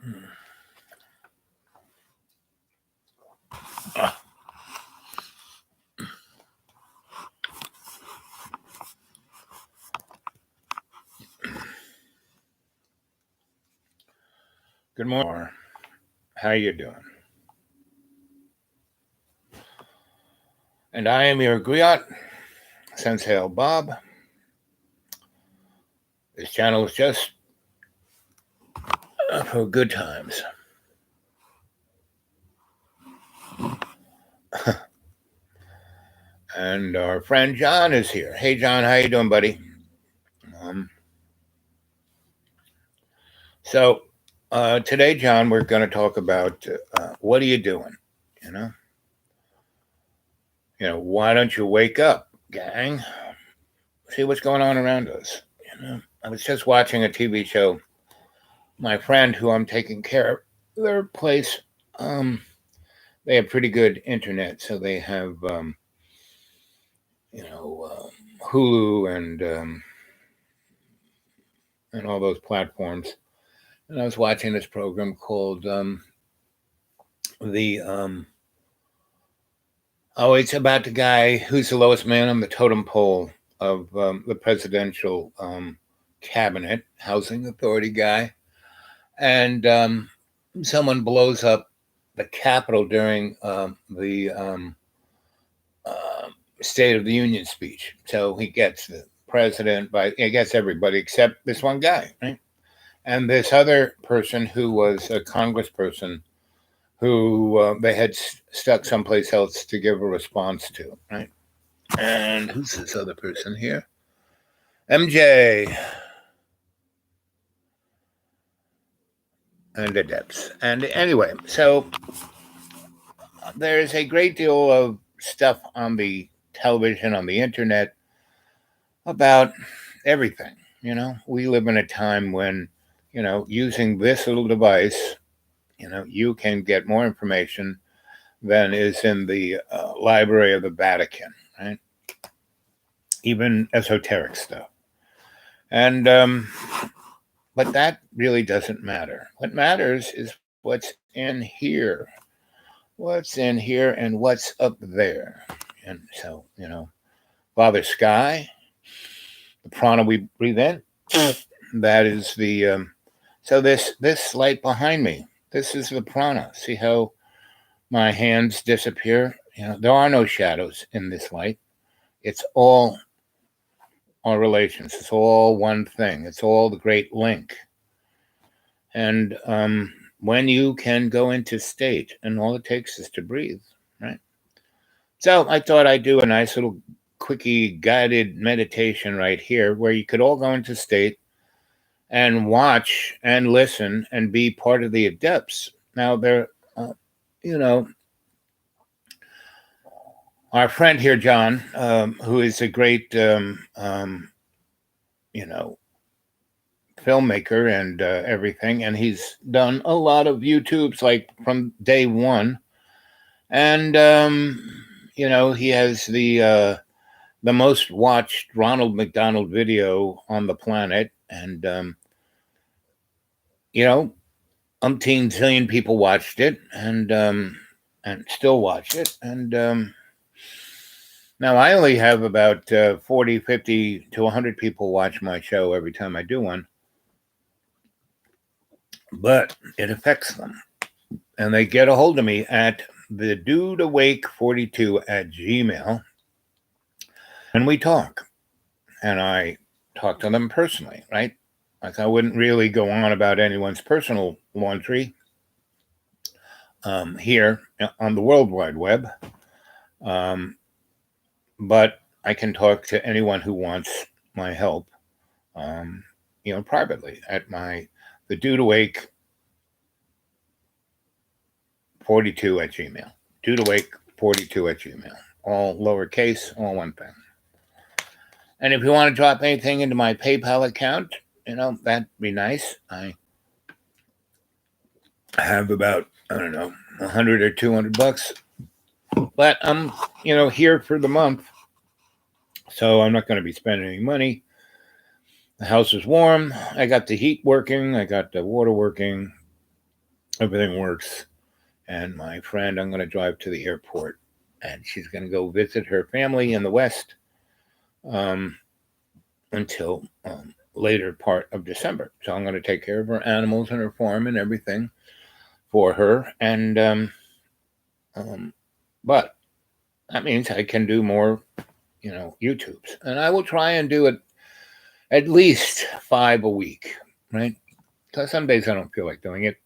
Good morning. How you doing? And I am your griot, Sensei Bob. This channel is just for good times. And our friend John is here. Hey, John, how you doing, buddy? So today, John, we're going to talk about what are you doing? Why don't you wake up, gang? See what's going on around us. I was just watching a TV show. My friend, who I'm taking care of, their place, they have pretty good internet, so they have, Hulu and all those platforms. And I was watching this program called it's about the guy who's the lowest man on the totem pole of the presidential cabinet, housing authority guy. And someone blows up the Capitol during the State of the Union speech. So he gets the president, but he gets everybody except this one guy, right? And this other person who was a congressperson who they had stuck someplace else to give a response to, right? And who's this other person here? MJ. And the depths. And anyway, so there's a great deal of stuff on the television, on the internet, about everything. We live in a time when, using this little device, you can get more information than is in the Library of the Vatican, right? Even esoteric stuff. And, but that really doesn't matter. What matters is what's in here. What's in here and what's up there. And so, Father Sky, the prana we breathe in, that is the, so this light behind me, this is the prana. See how my hands disappear? There are no shadows in this light. It's all our relations. It's all one thing. It's all the great link. And when you can go into state, and all it takes is to breathe, right? So I thought I'd do a nice little quickie guided meditation right here where you could all go into state and watch and listen and be part of the adepts. Now, our friend here, John, who is a great, filmmaker and everything, and he's done a lot of YouTubes like from day one, and he has the most watched Ronald McDonald video on the planet, and umpteen zillion people watched it, and still watch it, and now I only have about 40, 50 to 100 people watch my show every time I do one. But it affects them. And they get a hold of me at the dudeawake42@gmail. And we talk. And I talk to them personally, right? Like I wouldn't really go on about anyone's personal laundry here on the World Wide Web. But I can talk to anyone who wants my help, privately at the dudeawake42@gmail. dudeawake42@gmail. All lowercase, all one thing. And if you want to drop anything into my PayPal account, that'd be nice. I have about, 100 or 200 bucks. But I'm, here for the month. So I'm not going to be spending any money. The house is warm. I got the heat working. I got the water working. everything works. And my friend, I'm going to drive to the airport, and she's going to go visit her family in the West um, until later part of December. So I'm going to take care of her animals and her farm and everything for her. And but that means I can do more, YouTubes, and I will try and do it at least 5 a week, right? So some days I don't feel like doing it,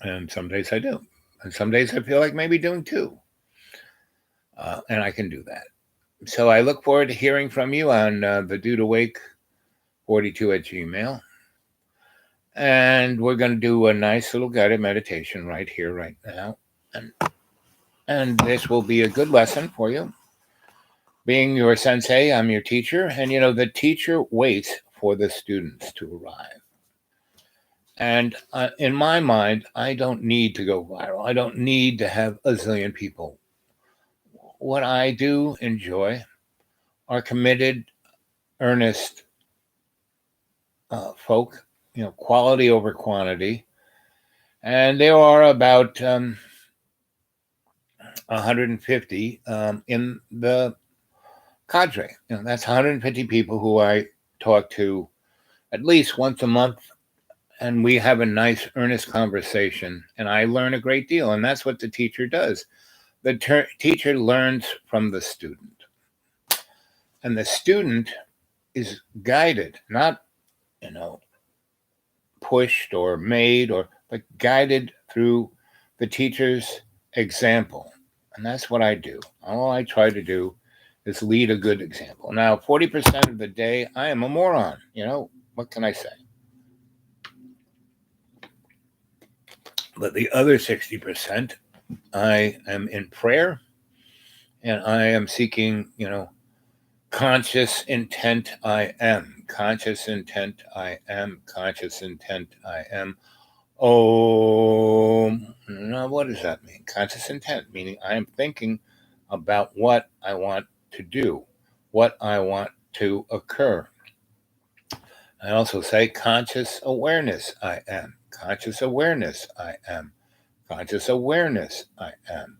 and some days I do, and some days I feel like maybe doing two, and I can do that. So I look forward to hearing from you on the Dude Awake 42 at Gmail. And we're going to do a nice little guided meditation right here, right now. And this will be a good lesson for you. Being your sensei, I'm your teacher. And, the teacher waits for the students to arrive. And in my mind, I don't need to go viral. I don't need to have a zillion people. What I do enjoy are committed, earnest folk, quality over quantity. And there are about 150 in the cadre. That's 150 people who I talk to at least once a month, and we have a nice, earnest conversation, and I learn a great deal, and that's what the teacher does. The teacher learns from the student, and the student is guided, not, pushed or made, but guided through the teacher's example. And that's what I do. All I try to do is lead a good example. Now, 40% of the day, I am a moron. What can I say? But the other 60%, I am in prayer, and I am seeking, conscious intent I am. Conscious intent I am. Conscious intent I am. Oh, now what does that mean? Conscious intent, meaning I am thinking about what I want to do, what I want to occur. I also say conscious awareness I am. Conscious awareness I am. Conscious awareness I am.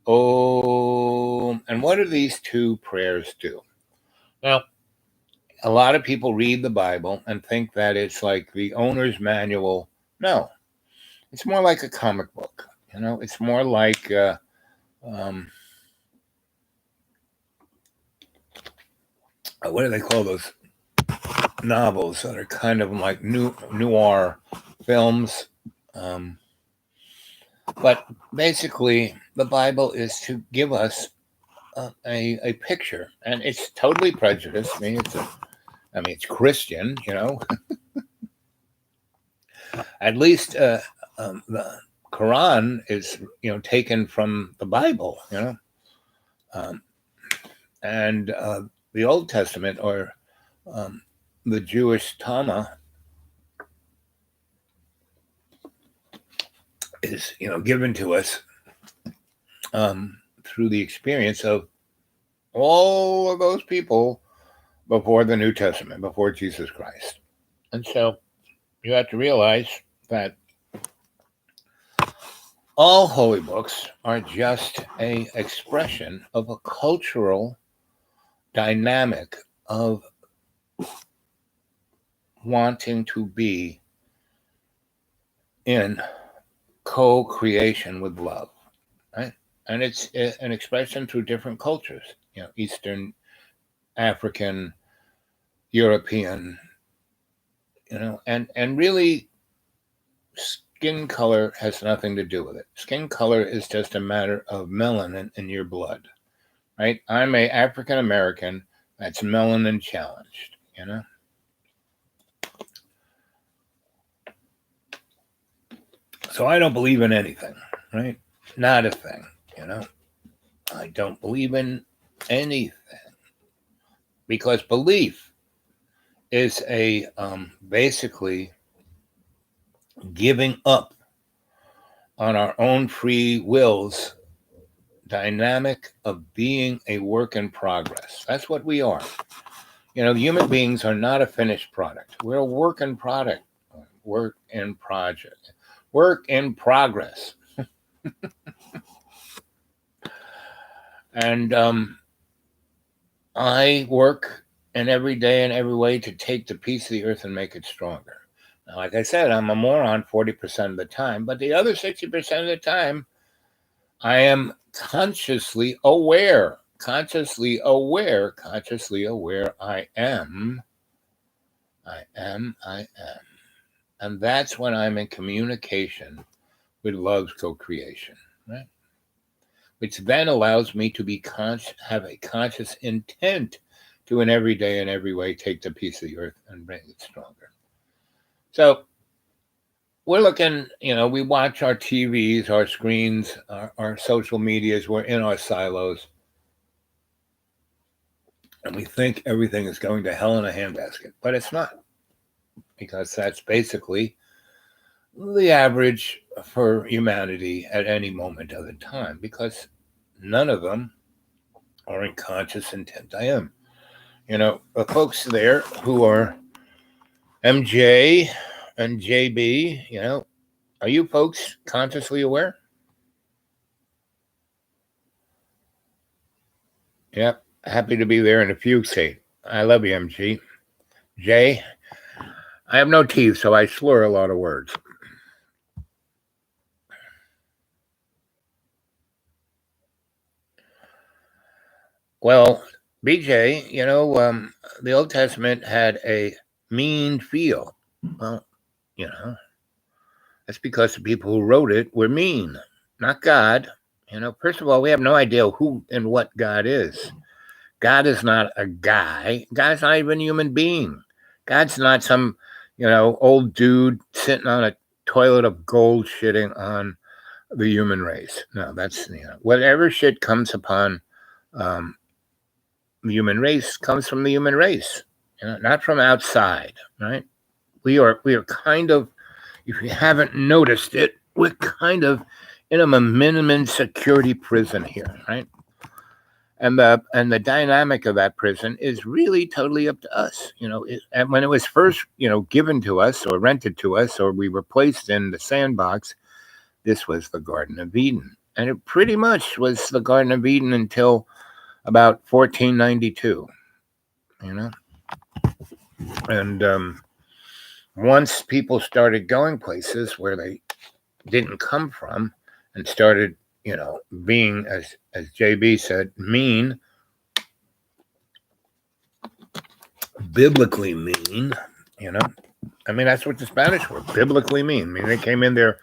Oh, and what do these two prayers do? Now, a lot of people read the Bible and think that it's like the owner's manual. No, it's more like a comic book. It's more like what do they call those novels that are kind of like noir films? But basically, the Bible is to give us a picture, and it's totally prejudiced. It's Christian, At least the Quran is, taken from the Bible, and the Old Testament, or the Jewish Talmud, is, given to us through the experience of all of those people before the New Testament, before Jesus Christ. And so you have to realize that all holy books are just an expression of a cultural dynamic of wanting to be in co-creation with love, right? And it's an expression through different cultures, Eastern, African, European, and really skin color has nothing to do with it. Skin color is just a matter of melanin in your blood, right? I'm a African American that's melanin challenged, So I don't believe in anything, right? Not a thing, I don't believe in anything, because belief is a basically giving up on our own free wills dynamic of being a work in progress. That's what we are. Human beings are not a finished product. We're a work in project. Work in progress. And I work in every day and every way to take the piece of the earth and make it stronger. Now, like I said, I'm a moron 40% of the time, but the other 60% of the time, I am consciously aware. Consciously aware. Consciously aware. I am. I am. I am. And that's when I'm in communication with love's co-creation, right? Which then allows me to be have a conscious intent to, in every day and every way, take the piece of the earth and bring it stronger. So we're looking, we watch our TVs, our screens, our social medias. We're in our silos, and we think everything is going to hell in a handbasket, but it's not, because that's basically the average for humanity at any moment of the time, because none of them are in conscious intent. I am. The folks there who are MJ and JB, are you folks consciously aware? Yep. Happy to be there in a fugue state. I love you, MG. Jay, I have no teeth, so I slur a lot of words. Well, BJ, the Old Testament had a mean feel. Well, that's because the people who wrote it were mean, not God. First of all, we have no idea who and what God is. God is not a guy. God's not even a human being. God's not some, old dude sitting on a toilet of gold shitting on the human race. No, that's, whatever shit comes upon the human race comes from the human race, not from outside, right? We are kind of, if you haven't noticed it, we're kind of in a minimum security prison here, right? And the dynamic of that prison is really totally up to us. And when it was first, given to us or rented to us, or we were placed in the sandbox, this was the Garden of Eden. And it pretty much was the Garden of Eden until about 1492, And once people started going places where they didn't come from and started, being, as JB said, mean, biblically mean, that's what the Spanish were, biblically mean. I mean, they came in there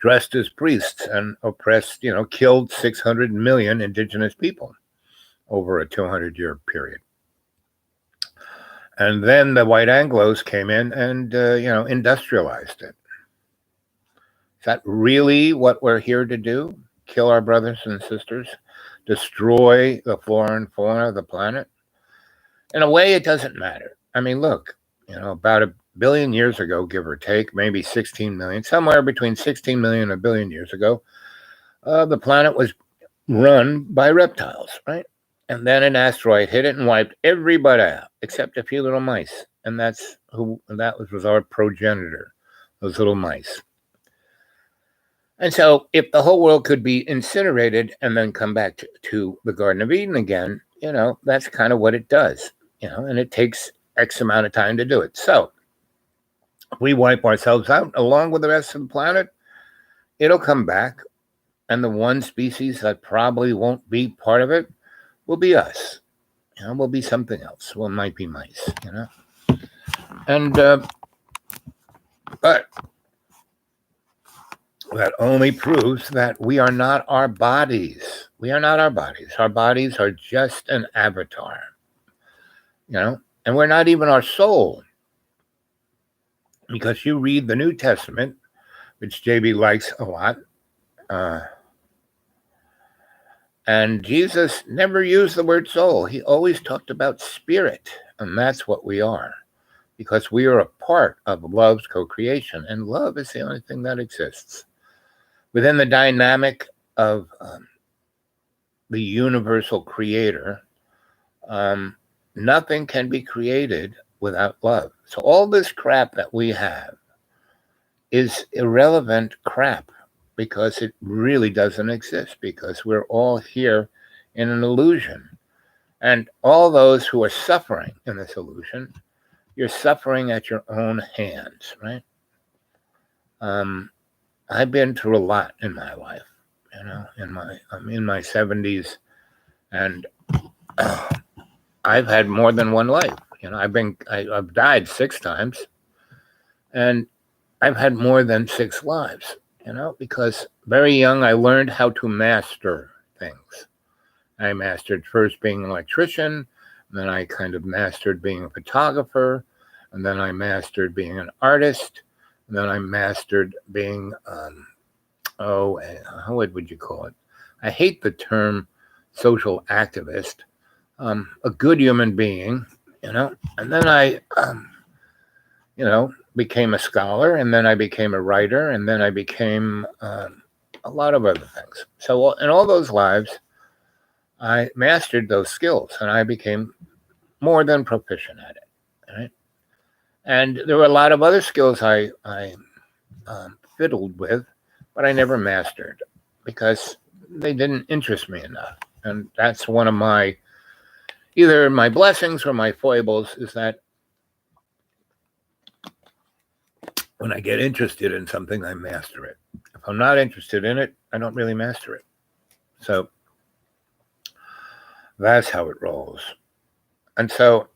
dressed as priests and oppressed, killed 600 million indigenous people over a 200-year period. And then the white Anglos came in and, industrialized it. Is that really what we're here to do? Kill our brothers and sisters? Destroy the flora and fauna of the planet? In a way, it doesn't matter. I mean, look, about 1 billion years ago, give or take, maybe 16 million, somewhere between 16 million and 1 billion years ago, the planet was run by reptiles, right? And then an asteroid hit it and wiped everybody out, except a few little mice. And that was our progenitor, those little mice. And so if the whole world could be incinerated and then come back to the Garden of Eden again, that's kind of what it does, and it takes X amount of time to do it. So if we wipe ourselves out along with the rest of the planet, it'll come back. And the one species that probably won't be part of it will be us. We'll be something else. Well, it might be mice, And, but that only proves that we are not our bodies. We are not our bodies. Our bodies are just an avatar, and we're not even our soul. Because you read the New Testament, which JB likes a lot, and Jesus never used the word soul. He always talked about spirit, and that's what we are, because we are a part of love's co-creation, and love is the only thing that exists. Within the dynamic of the universal creator, nothing can be created without love. So all this crap that we have is irrelevant crap because it really doesn't exist because we're all here in an illusion. And all those who are suffering in this illusion, you're suffering at your own hands, right? I've been through a lot in my life, I'm in my 70s, and I've had more than one life. I've died 6 times, and I've had more than 6 lives. Because very young I learned how to master things. I mastered first being an electrician, then I kind of mastered being a photographer, and then I mastered being an artist, and then I mastered being what would you call it? I hate the term social activist. A good human being, and then I, became a scholar, and then I became a writer, and then I became a lot of other things. So in all those lives, I mastered those skills, and I became more than proficient at it. Right? And there were a lot of other skills I fiddled with, but I never mastered because they didn't interest me enough. And that's one of my either my blessings or my foibles, is that when I get interested in something, I master it. If I'm not interested in it, I don't really master it. So that's how it rolls. And so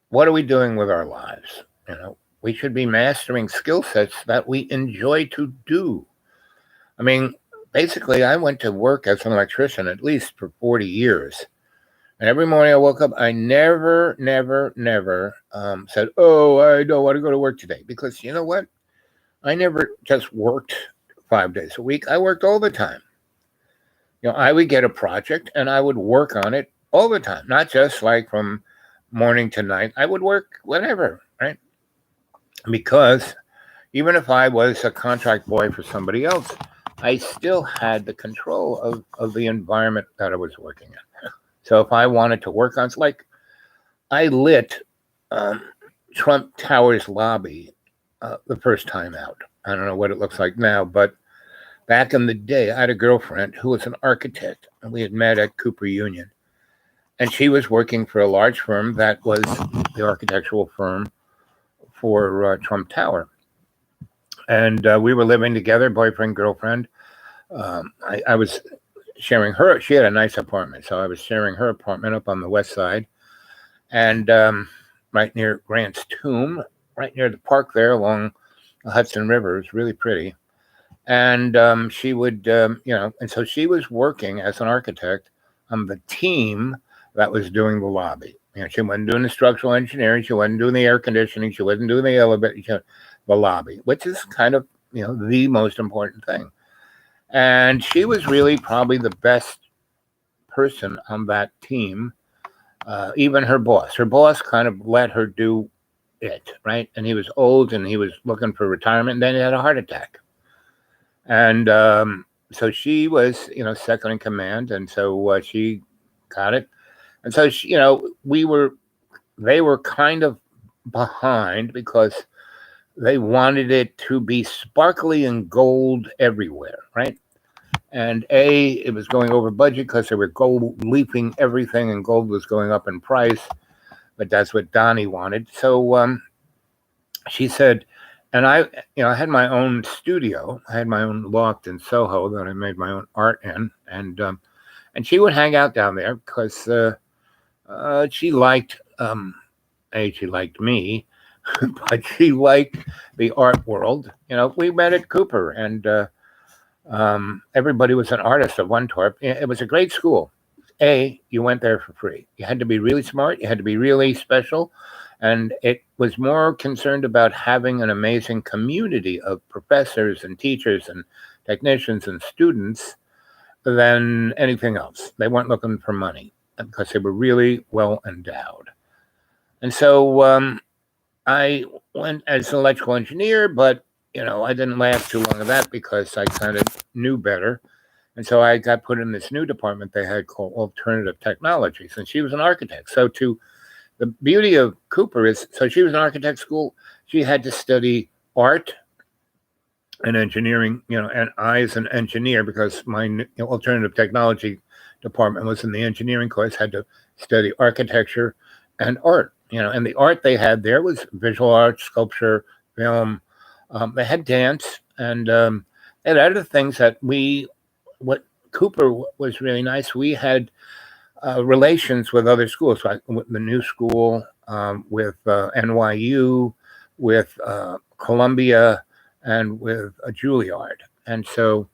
what are we doing with our lives? We should be mastering skill sets that we enjoy to do. I mean, basically, I went to work as an electrician at least for 40 years. And every morning I woke up, I never said, oh, I don't want to go to work today. Because you know what? I never just worked 5 days a week. I worked all the time. I would get a project and I would work on it all the time, not just like from morning to night. I would work whenever, right? Because even if I was a contract boy for somebody else, I still had the control of the environment that I was working in. So if I wanted to work on, like I lit Trump Tower's lobby the first time out. I don't know what it looks like now, but back in the day, I had a girlfriend who was an architect, and we had met at Cooper Union. And she was working for a large firm that was the architectural firm for Trump Tower. And we were living together, boyfriend, girlfriend. I was sharing her. She had a nice apartment, so I was sharing her apartment up on the west side, and right near Grant's tomb, right near the park there along the Hudson River. It was really pretty. And she would, and so she was working as an architect on the team that was doing the lobby. She wasn't doing the structural engineering. She wasn't doing the air conditioning. She wasn't doing the elevator, the lobby, which is kind of, the most important thing. And she was really probably the best person on that team. Even her boss kind of let her do it, right? And he was old and he was looking for retirement. And then he had a heart attack. And so she was, second in command. And so she got it. And so, they were kind of behind because they wanted it to be sparkly and gold everywhere, right? And it was going over budget because they were gold leafing everything and gold was going up in price. But that's what Donnie wanted. So she said, and I had my own studio. I had my own loft in Soho that I made my own art in. And she would hang out down there because she liked, she liked me, but she liked the art world. We met at Cooper, and everybody was an artist at One-Torp. It was a great school. You went there for free. You had to be really smart. You had to be really special. And it was more concerned about having an amazing community of professors and teachers and technicians and students than anything else. They weren't looking for money because they were really well endowed. And so I went as an electrical engineer, but, I didn't last too long of that because I kind of knew better. And so I got put in this new department they had called Alternative Technologies, and she was an architect. So the beauty of Cooper is, so she was an architect school. She had to study art, and engineering, and I, as an engineer, because my alternative technology department was in the engineering course, had to study architecture and art. And the art they had there was visual art, sculpture, film. They had dance, and they had other things that what Cooper was really nice. We had relations with other schools, like with the New School, with NYU, with Columbia, and with Juilliard. And so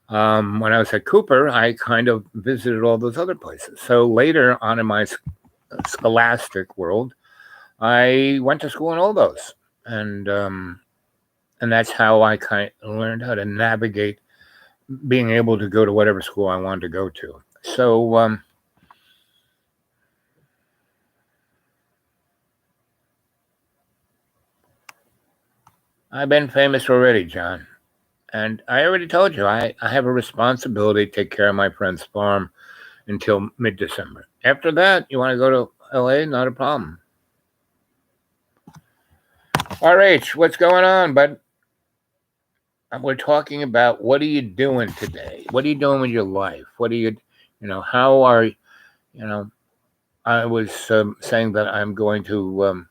when I was at Cooper, I kind of visited all those other places. So later on in my scholastic world, I went to school in all those, and that's how I kind of learned how to navigate being able to go to whatever school I wanted to go to. So I've been famous already, John. And I already told you, I have a responsibility to take care of my friend's farm until mid December. After that, you want to go to LA? Not a problem. RH, what's going on, bud? We're talking about what are you doing today? What are you doing with your life? What are how are, I was saying that I'm going to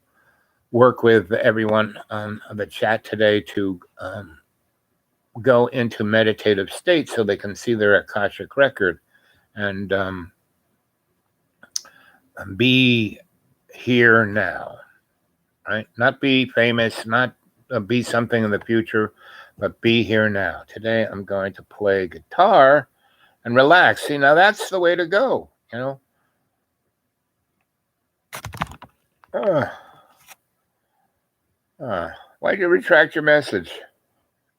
work with everyone on the chat today to go into meditative state so they can see their Akashic record and be here now, right? Not be famous, not be something in the future, but be here now. Today I'm going to play guitar and relax. See, now that's the way to go, Uh, why'd you retract your message?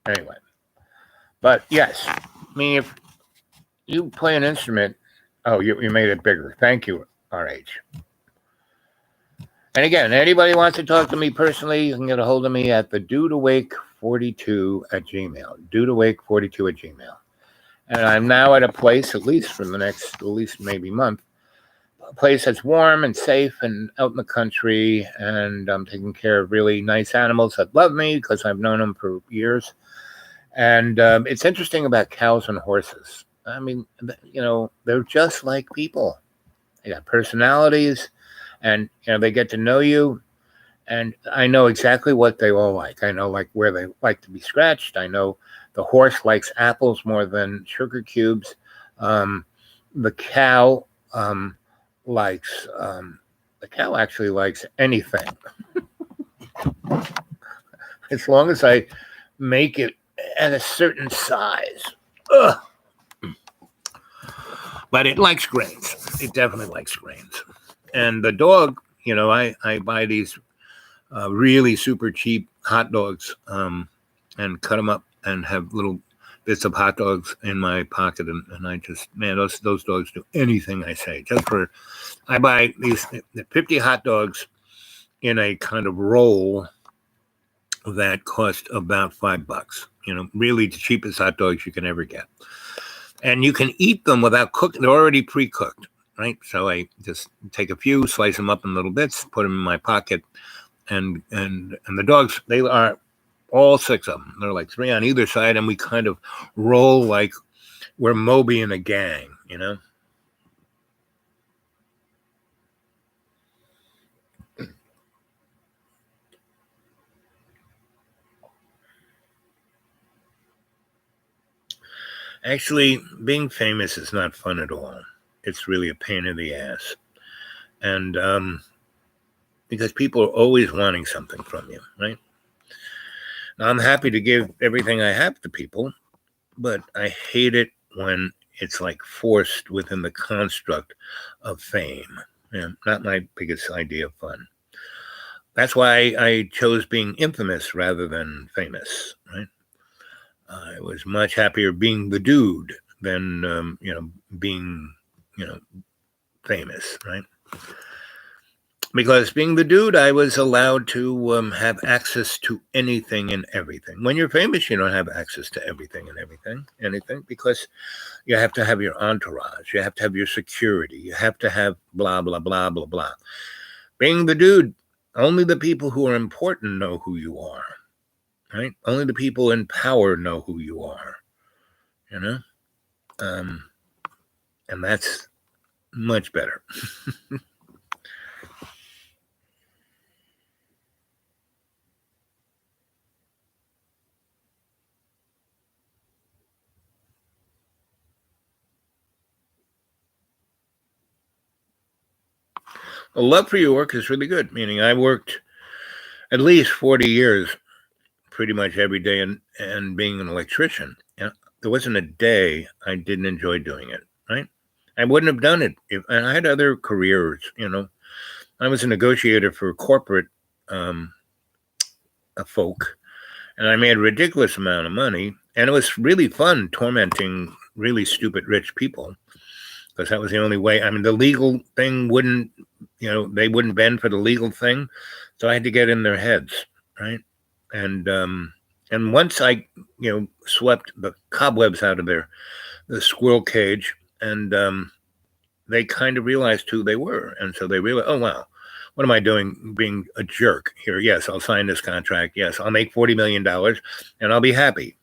Anyway, but yes, I mean, if you play an instrument, oh, you made it bigger. Thank you, RH. And again, anybody wants to talk to me personally, you can get a hold of me at the dudeawake42 at Gmail. Dudeawake42 at Gmail. And I'm now at a place, at least for the next, at least maybe month, a place that's warm and safe and out in the country. And I'm taking care of really nice animals that love me because I've known them for years. And it's interesting about cows and horses. I mean, they're just like people. They got personalities, and they get to know you, and I know exactly what they all like. I know like where they like to be scratched. I know the horse likes apples more than sugar cubes. The cow likes the cow actually likes anything as long as I make it at a certain size. Ugh. But it likes grains. It definitely likes grains. And the dog, I buy these really super cheap hot dogs and cut them up and have little bits of hot dogs in my pocket. And I just, man, those dogs do anything I say. I buy these 50 hot dogs in a kind of roll that cost about $5. Really the cheapest hot dogs you can ever get. And you can eat them without cooking. They're already pre-cooked, right? So I just take a few, slice them up in little bits, put them in my pocket, and the dogs, they are all 6 of them. They're like 3 on either side, and we kind of roll like we're Moby in a gang, Actually, being famous is not fun at all. It's really a pain in the ass. And because people are always wanting something from you, right? Now, I'm happy to give everything I have to people, but I hate it when it's like forced within the construct of fame. Not my biggest idea of fun. That's why I chose being infamous rather than famous, right? I was much happier being the dude than, being, famous, right? Because being the dude, I was allowed to have access to anything and everything. When you're famous, you don't have access to everything and anything, because you have to have your entourage. You have to have your security. You have to have blah, blah, blah, blah, blah. Being the dude, only the people who are important know who you are. right? Only the people in power know who you are, you know? Um, and that's much better. A love for your work is really good, meaning I worked at least 40 years pretty much every day and being an electrician. You know, there wasn't a day I didn't enjoy doing it, right? I wouldn't have done it if, and I had other careers, you know. I was a negotiator for corporate um, folk, and I made a ridiculous amount of money, and it was really fun tormenting really stupid rich people because that was the only way. I mean, the legal thing wouldn't, you know, they wouldn't bend for the legal thing, so I had to get in their heads, right? And and once I, you know, swept the cobwebs out of the squirrel cage, and they kind of realized who they were, and so they realized, oh wow, what am I doing, being a jerk here? Yes, I'll sign this contract. Yes, I'll make $40 million, and I'll be happy.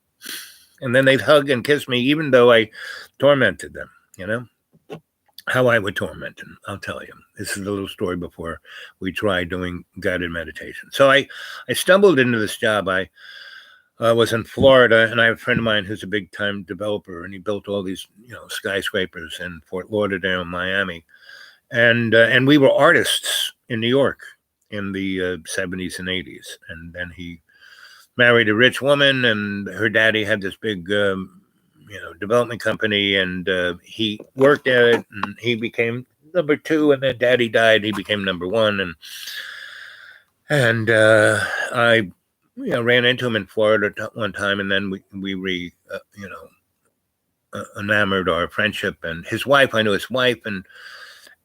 And then they'd hug and kiss me, even though I tormented them. You know how I would torment them. I'll tell you. This is a little story before we try doing guided meditation. So I stumbled into this job. I was in Florida, and I have a friend of mine who's a big time developer, and he built all these, you know, skyscrapers in Fort Lauderdale, Miami, and we were artists in New York in the 70s and 80s, and then he married a rich woman, and her daddy had this big you know, development company, and he worked at it, and he became number two, and then daddy died, he became number one, and I, you know, ran into him in Florida one time, and then we you know, enamored our friendship. And his wife, I knew his wife,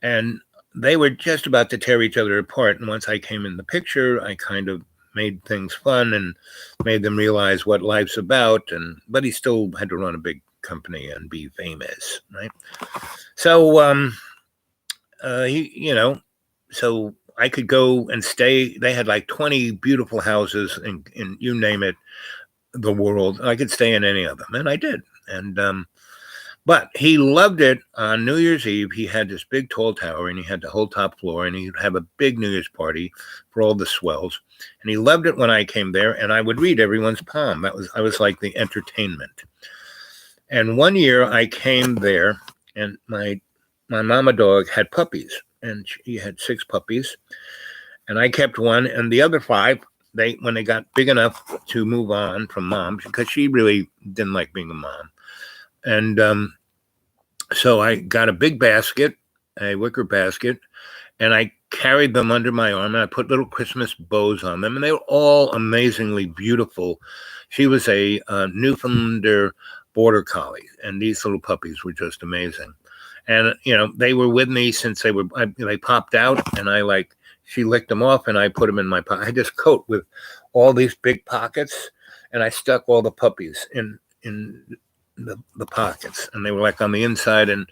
and they were just about to tear each other apart. And once I came in the picture, I kind of made things fun and made them realize what life's about. And but he still had to run a big company and be famous, right? So he, you know, so I could go and stay. They had like 20 beautiful houses in you name it, the world. I could stay in any of them, and I did. And but he loved it. On New Year's Eve, he had this big tall tower, and he had the whole top floor, and he'd have a big New Year's party for all the swells. And he loved it when I came there, and I would read everyone's palm. I was like the entertainment. And one year I came there, and my mama dog had puppies, and she had 6 puppies, and I kept one, and the other 5, they, when they got big enough to move on from mom, because she really didn't like being a mom, and so I got a big basket, a wicker basket, and I carried them under my arm, and I put little Christmas bows on them, and they were all amazingly beautiful. She was a Newfoundlander border collie, and these little puppies were just amazing. And you know, they were with me since they popped out, and I like, she licked them off, and I put them in my pocket. I had this coat with all these big pockets, and I stuck all the puppies in the pockets, and they were like on the inside. And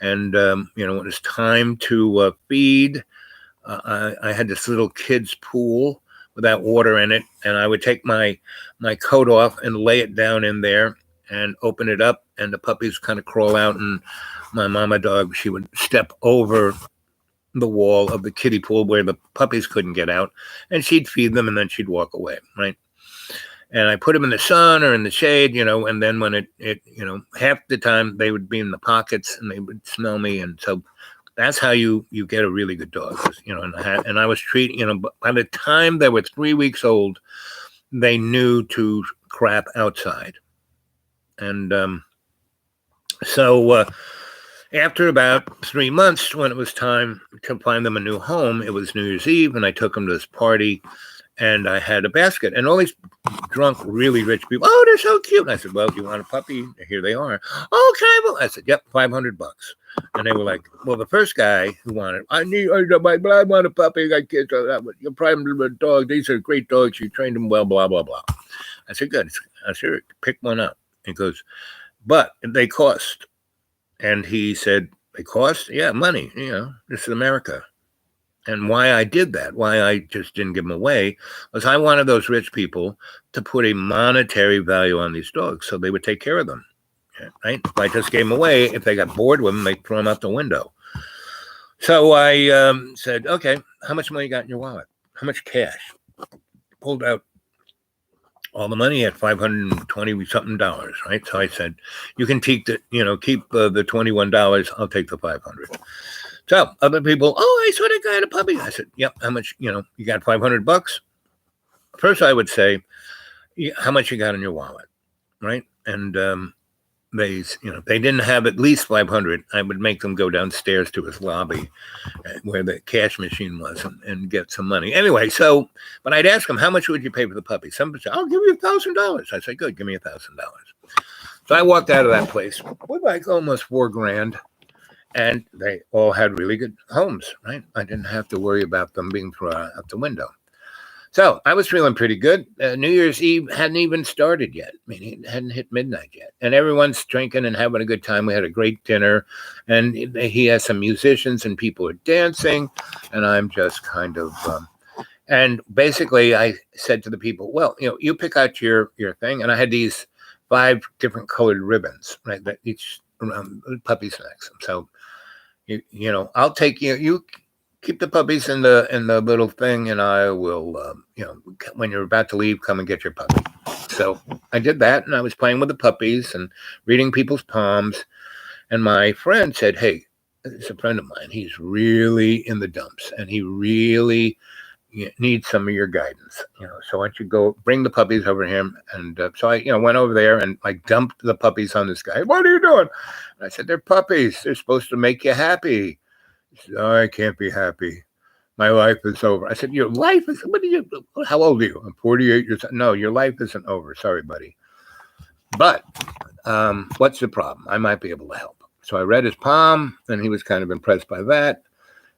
you know, when it's time to feed, I had this little kids pool without water in it, and I would take my coat off and lay it down in there and open it up, and the puppies kind of crawl out, and my mama dog, she would step over the wall of the kiddie pool where the puppies couldn't get out, and she'd feed them, and then she'd walk away, right? And I put them in the sun or in the shade, you know, and then when it you know, half the time they would be in the pockets and they would smell me. And so that's how you get a really good dog, you know. And I was treating, you know, by the time they were 3 weeks old, they knew to crap outside. And so after about 3 months, when it was time to find them a new home, it was New Year's Eve, and I took them to this party, and I had a basket, and all these drunk, really rich people, oh, they're so cute. And I said, well, you want a puppy? Here they are. Okay, well, I said, yep, $500. And they were like, well, the first guy who wanted, I want a puppy. I got kids. You're probably a dog. These are great dogs. You trained them well, blah, blah, blah. I said, good. I said, pick one up. He goes, but they cost. And he said, they cost? Yeah, money. You know, this is America. And why I did that, why I just didn't give them away, was I wanted those rich people to put a monetary value on these dogs so they would take care of them. Right? If I just gave them away, if they got bored with them, they'd throw them out the window. So I said, okay, how much money you got in your wallet? How much cash? Pulled out all the money at $520 something, right? So I said, you can keep the $21. I'll take the 500. So other people, oh, I saw that guy had a puppy. I said, yep. How much? You got $500. First, I would say, how much you got in your wallet, right? And they didn't have at least 500. I would make them go downstairs to his lobby where the cash machine was and get some money. Anyway, but I'd ask them, how much would you pay for the puppy? Somebody said, I'll give you $1,000. I said, good, give me $1,000. So I walked out of that place with like almost $4,000, and they all had really good homes, right? I didn't have to worry about them being thrown out the window. So I was feeling pretty good. New Year's Eve hadn't even started yet. I mean, it hadn't hit midnight yet. And everyone's drinking and having a good time. We had a great dinner. And he has some musicians and people are dancing. And I'm just kind of... and basically, I said to the people, well, you pick out your thing. And I had these 5 different colored ribbons, right, that each around puppy snacks. So, I'll take you keep the puppies in the little thing, and I will, when you're about to leave, come and get your puppy. So I did that, and I was playing with the puppies and reading people's palms. And my friend said, hey, it's a friend of mine. He's really in the dumps, and he really needs some of your guidance. So why don't you go bring the puppies over to him? And so I, went over there and I dumped the puppies on this guy. What are you doing? And I said, they're puppies. They're supposed to make you happy. He said, oh, I can't be happy. My life is over. I said, your life is, how old are you? I'm 48 years old. No, your life isn't over. Sorry, buddy. But what's the problem? I might be able to help. So I read his palm, and he was kind of impressed by that.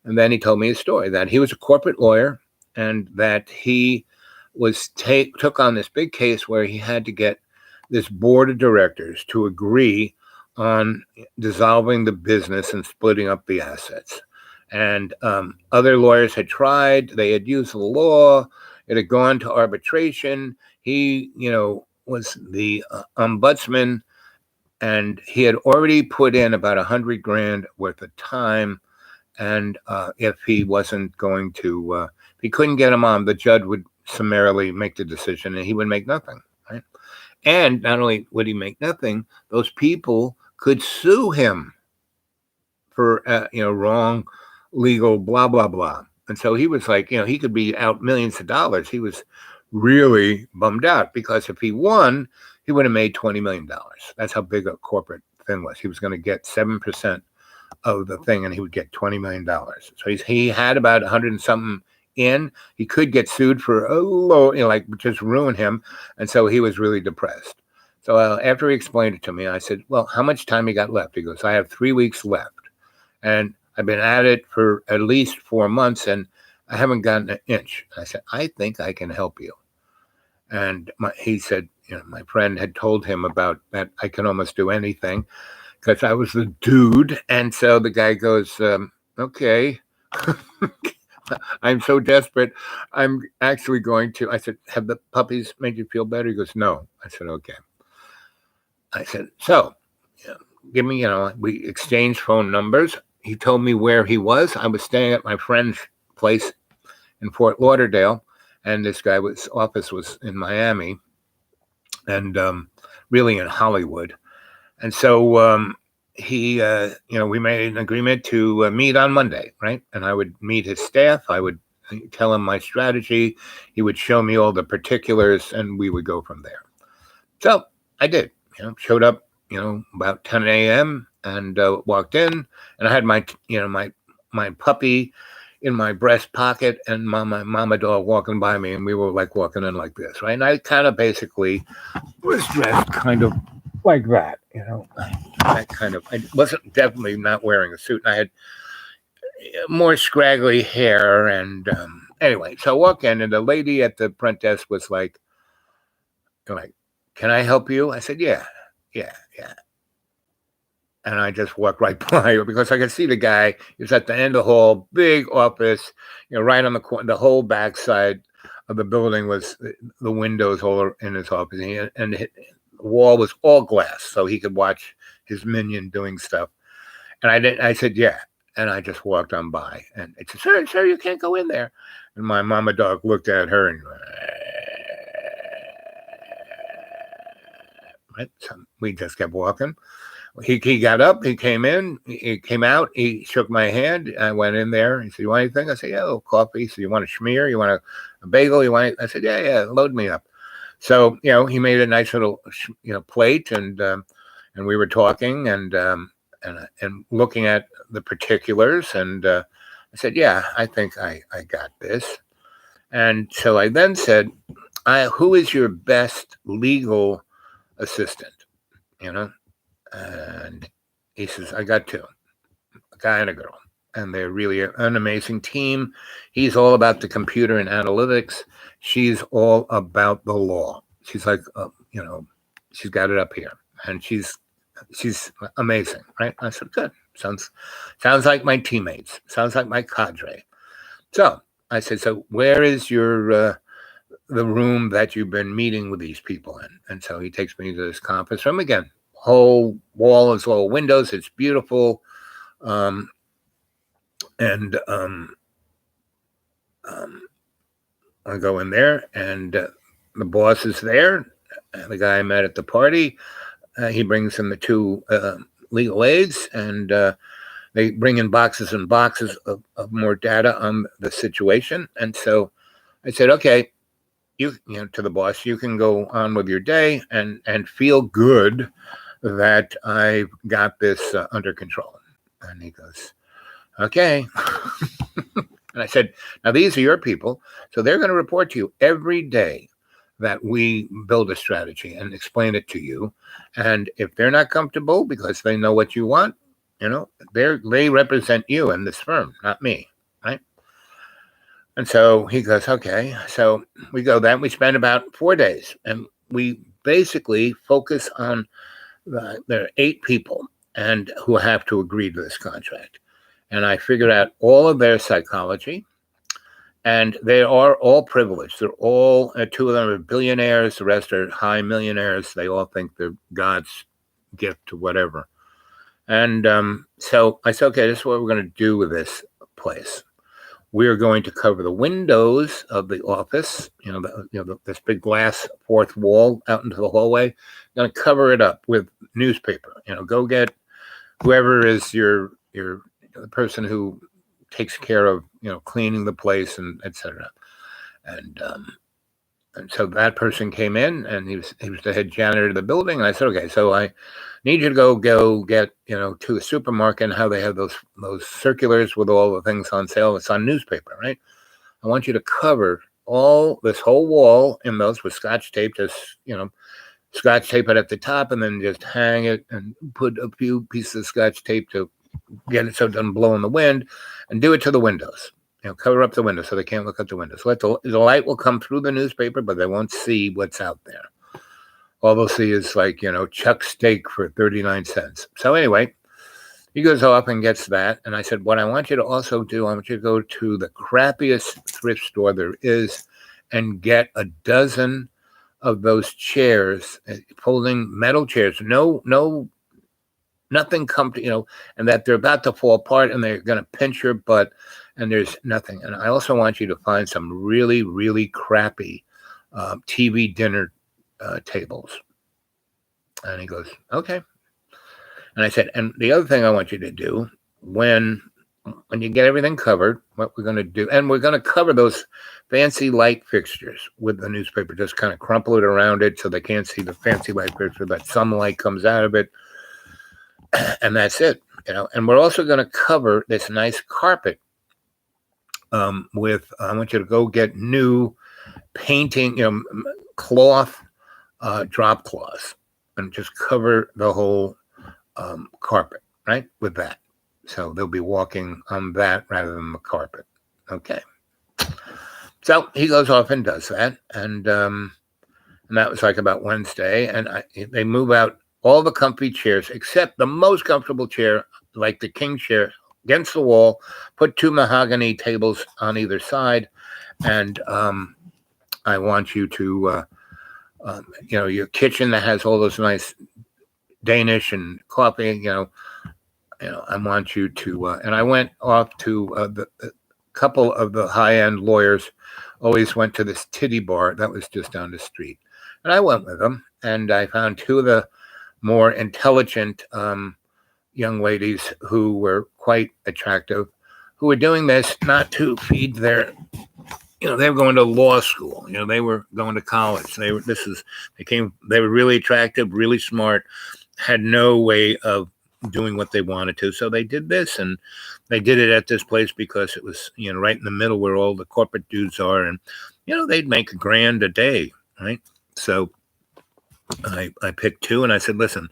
And then he told me a story that he was a corporate lawyer, and that he was took on this big case where he had to get this board of directors to agree on dissolving the business and splitting up the assets. And other lawyers had tried. They had used the law. It had gone to arbitration. He, was the ombudsman, and he had already put in about $100,000 worth of time. And if he wasn't going to, if he couldn't get him on, the judge would summarily make the decision, and he would make nothing. Right? And not only would he make nothing, those people could sue him for wrong legal blah blah blah. And so he was like, he could be out millions of dollars. He was really bummed out because if he won, he would have made $20 million. That's how big a corporate thing was. He was going to get 7% of the thing, and he would get $20 million. So he had about 100 and something in. He could get sued for a low, just ruin him. And so he was really depressed. So after he explained it to me, I said, well, how much time you got left? He goes, I have 3 weeks left. And I've been at it for at least 4 months, and I haven't gotten an inch. I said, I think I can help you. And he said, my friend had told him about that I can almost do anything because I was the dude. And so the guy goes, okay. I'm so desperate. I'm actually going to, I said, have the puppies made you feel better? He goes, no. I said, okay. I said, so give me, we exchanged phone numbers. He told me where he was. I was staying at my friend's place in Fort Lauderdale, and this guy's office was in Miami and really in Hollywood. And so he, we made an agreement to meet on Monday, right? And I would meet his staff. I would tell him my strategy. He would show me all the particulars, and we would go from there. So I did, showed up, about 10 a.m. and walked in, and I had my, my puppy in my breast pocket and my mama dog walking by me, and we were like walking in like this, right? And I kind of basically was dressed kind of like that, that kind of, I wasn't definitely not wearing a suit. And I had more scraggly hair. And anyway, so I walk in, and the lady at the front desk was like, can I help you? I said, yeah. and I just walked right by her because I could see the guy. He was at the end of the hall, big office, right on the corner. The whole backside of the building was the windows all in his office, and the wall was all glass, so he could watch his minion doing stuff. And I didn't. I said, "Yeah," and I just walked on by, and it said, "Sir, you can't go in there." And my mama dog looked at her and. Right, so we just kept walking. He got up, he came in, he came out, he shook my hand. I went in there. He said, "You want anything?" I said, "Yeah, a little coffee." He said, "You want a schmear? You want a bagel? You want?" I said, "Yeah, load me up." So he made a nice little plate, and we were talking and looking at the particulars, and I said, "Yeah, I think I got this." And so I then said, "Who is your best legal assistant?" You know, and he says, "I got two, a guy and a girl, and they're really an amazing team. He's all about the computer and analytics. She's all about the law. She's like, she's got it up here, and she's amazing, right?" I said, "Good. Sounds like my teammates. Sounds like my cadre." So I said, "So where is your the room that you've been meeting with these people in?" And so he takes me to this conference room again. Whole wall is all windows. It's beautiful. And I go in there, and the boss is there. The guy I met at the party, he brings in the two legal aides, and they bring in boxes and boxes of more data on the situation. And so I said, "Okay, you to the boss, you can go on with your day and feel good that I've got this under control." And he goes, "Okay." And I said, "Now these are your people, so they're going to report to you every day that we build a strategy and explain it to you. And if they're not comfortable because they know what you want, they represent you in this firm, not me, right?" And so he goes, "Okay." So we go then. We spend about 4 days, and we basically focus on there are 8 people and who have to agree to this contract. And I figured out all of their psychology, and they are all privileged. They're all 2 of them are billionaires. The rest are high millionaires. They all think they're God's gift to whatever. And so I said, "Okay, this is what we're going to do with this place. We're going to cover the windows of the office, this big glass fourth wall out into the hallway. Going to cover it up with newspaper. Go get whoever is your the person who takes care of cleaning the place and etc." And so that person came in, and he was the head janitor of the building. And I said, "Okay, so I need you to go get to a supermarket, and how they have those circulars with all the things on sale. It's on newspaper, right? I want you to cover all this whole wall in those with Scotch tape. Just Scotch tape it at the top, and then just hang it and put a few pieces of Scotch tape to get it so it doesn't blow in the wind, and do it to the windows. Cover up the windows so they can't look out the windows. Let the light will come through the newspaper, but they won't see what's out there. All they'll see is chuck steak for 39 cents. So anyway, he goes off and gets that. And I said, "What I want you to also do, I want you to go to the crappiest thrift store there is and get a dozen of those chairs, folding metal chairs. Nothing comfortable, and that they're about to fall apart and they're going to pinch your butt, and there's nothing. And I also want you to find some really, really crappy TV dinner tables." And he goes, "Okay." And I said, "And the other thing I want you to do when you get everything covered, what we're going to do, and we're going to cover those fancy light fixtures with the newspaper, just kind of crumple it around it so they can't see the fancy light fixture, but some light comes out of it. And that's it, and we're also going to cover this nice carpet with, I want you to go get new painting, cloth, drop cloths, and just cover the whole carpet, right, with that. So they'll be walking on that rather than the carpet." Okay. So he goes off and does that, and that was like about Wednesday, and they move out all the comfy chairs except the most comfortable chair, like the king chair, against the wall. Put two mahogany tables on either side, and I want you to, your kitchen that has all those nice Danish and coffee. I want you to. And I went off to the couple of the high end lawyers. Always went to this titty bar that was just down the street, and I went with them, and I found two of the more intelligent young ladies who were quite attractive, who were doing this not to feed their, they were going to law school, they were going to college. They were really attractive, really smart, had no way of doing what they wanted to. So they did this, and they did it at this place because it was, right in the middle where all the corporate dudes are. And, they'd make $1,000 a day, right? So I picked two, and I said, listen,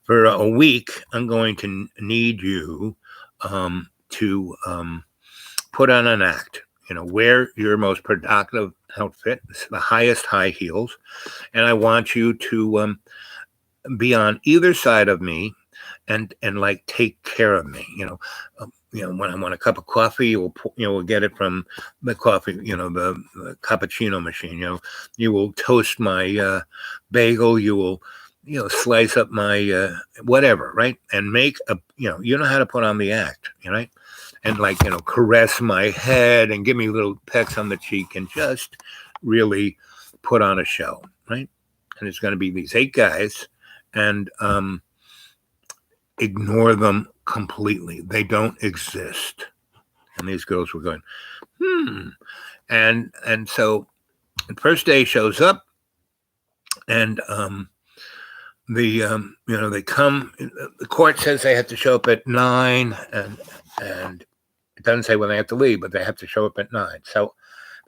for a week, I'm going to need you to put on an act. Wear your most productive outfit, the highest high heels, and I want you to be on either side of me and like take care of me. When I want a cup of coffee, we'll get it from the coffee, the cappuccino machine. You will toast my bagel. You will, slice up my whatever, right? And make you know how to put on the act, right? And caress my head and give me little pecks on the cheek and just really put on a show, right? And it's going to be these 8 guys, and ignore them completely. They don't exist. And these girls were going, And so the first day shows up, and they come. The court says they have to show up at 9, and it doesn't say when they have to leave, but they have to show up at 9. So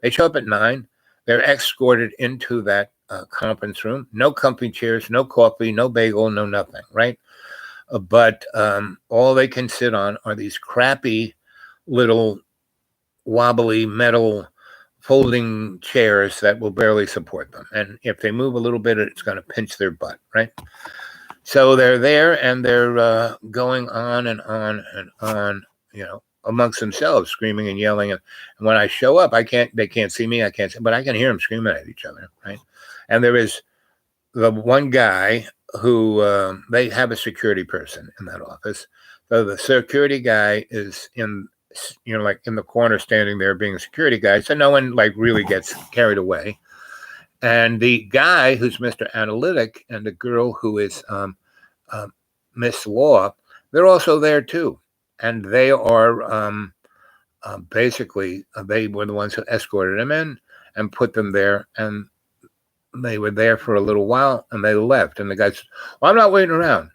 they show up at 9. They're escorted into that conference room. No comfy chairs, no coffee, no bagel, no nothing, right? But all they can sit on are these crappy little wobbly metal folding chairs that will barely support them. And if they move a little bit, it's going to pinch their butt, right? So they're there, and they're going on and on and on, amongst themselves, screaming and yelling. And when I show up, they can't see me, but I can hear them screaming at each other, right? And there is the one guy who they have a security person in that office. So the security guy is in the corner, standing there being a security guy. So no one really gets carried away. And the guy who's Mr. Analytic and the girl who is Miss Law, they're also there too. And they are basically, they were the ones who escorted them in and put them there. And they were there for a little while, and they left. And the guy said, well, I'm not waiting around.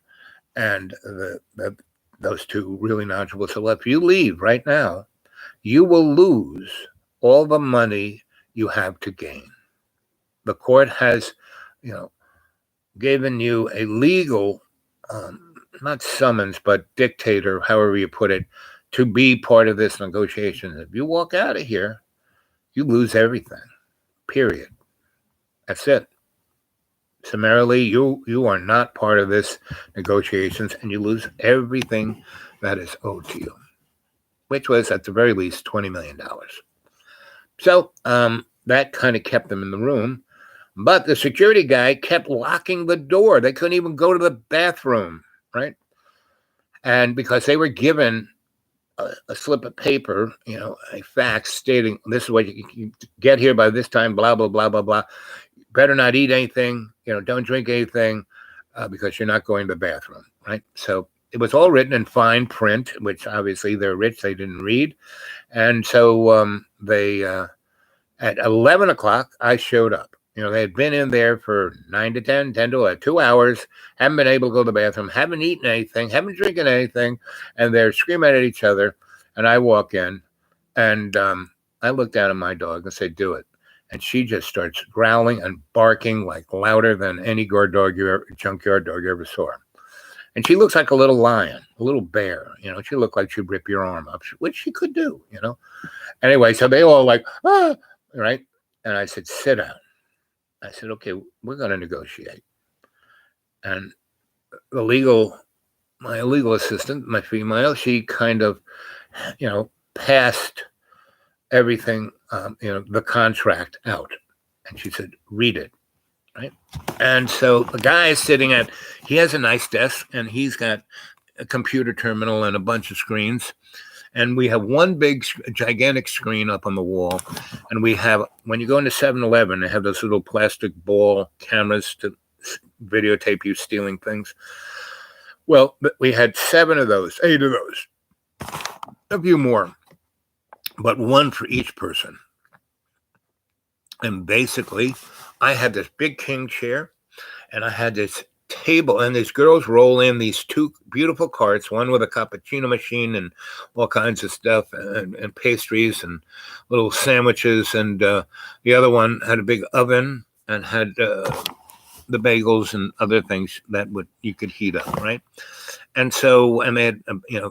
And those two really knowledgeable said, well, if you leave right now, you will lose all the money you have to gain. The court has, given you a legal, not summons, but dictator, however you put it, to be part of this negotiation. If you walk out of here, you lose everything, period. That's it. Summarily, you are not part of this negotiations, and you lose everything that is owed to you, which was at the very least $20 million. So that kind of kept them in the room. But the security guy kept locking the door. They couldn't even go to the bathroom, right? And because they were given a slip of paper, a fax stating this is what you get here by this time, blah, blah, blah, blah, blah. Better not eat anything, don't drink anything because you're not going to the bathroom, right? So it was all written in fine print, which obviously they're rich, they didn't read. And so they, at 11 o'clock, I showed up. They had been in there for 9 to 10, 10 to 11, 2 hours, haven't been able to go to the bathroom, haven't eaten anything, haven't drinking anything, and they're screaming at each other. And I walk in, and I look down at my dog and say, do it. And she just starts growling and barking louder than any junkyard dog you ever saw. And she looks like a little lion, a little bear. She looked like she'd rip your arm up, which she could do, Anyway, so they all right? And I said, sit down. I said, okay, we're going to negotiate. And my legal assistant, my female, she kind of, passed everything, the contract out. And she said, read it. Right. And so the guy is he has a nice desk and he's got a computer terminal and a bunch of screens. And we have one big, gigantic screen up on the wall. And we have, when you go into 7-Eleven, they have those little plastic ball cameras to videotape you stealing things. Well, we had 8 of those, a few more, but one for each person. And basically, I had this big king chair and I had this table, and these girls roll in these 2 beautiful carts, one with a cappuccino machine and all kinds of stuff and pastries and little sandwiches, and the other one had a big oven and had the bagels and other things that you could heat up, right? And so, and they had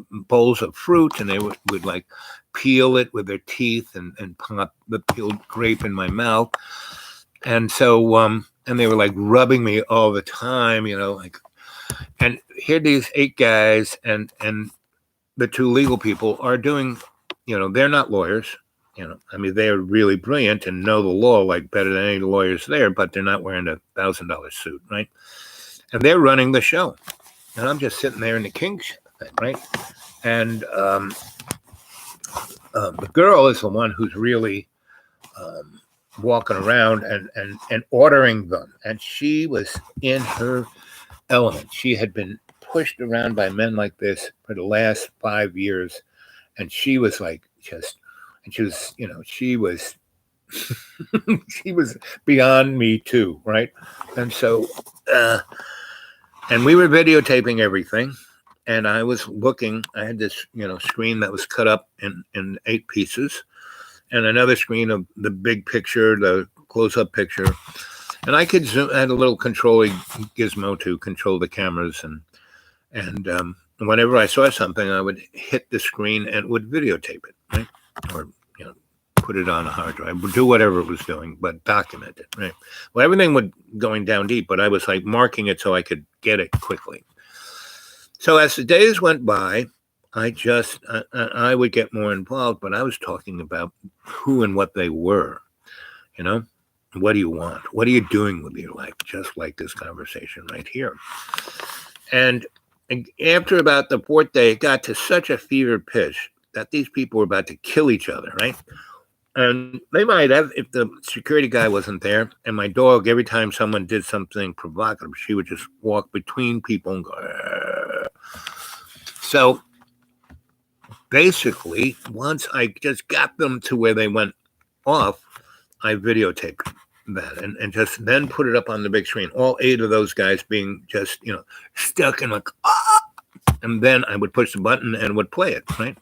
bowls of fruit, and they would like peel it with their teeth and pop the peeled grape in my mouth. And so, and they were like rubbing me all the time, and here these 8 guys and the 2 legal people are doing, they're not lawyers, they're really brilliant and know the law like better than any lawyers there, but they're not wearing a $1,000 suit, right? And they're running the show. And I'm just sitting there in the king thing, right? And the girl is the one who's really walking around and ordering them. And she was in her element. She had been pushed around by men like this for the last 5 years. And she was like she was she was beyond me too, right? And so, and we were videotaping everything. And I was looking, I had this, screen that was cut up in 8 pieces, and another screen of the big picture, the close-up picture. And I could zoom, I had a little controlling gizmo to control the cameras. And whenever I saw something, I would hit the screen and would videotape it, right? Or, put it on a hard drive, do whatever it was doing, but document it, right? Well, everything was going down deep, but I was like marking it so I could get it quickly. So as the days went by, I would get more involved, but I was talking about who and what they were, what do you want? What are you doing with your life? Just like this conversation right here. And after about the 4th day, it got to such a fever pitch that these people were about to kill each other, right? And they might have, if the security guy wasn't there. And my dog, every time someone did something provocative, she would just walk between people and go, argh. So basically, once I just got them to where they went off, I videotaped that and just then put it up on the big screen. All 8 of those guys being just, stuck in like, ah! And then I would push the button and would play it, right?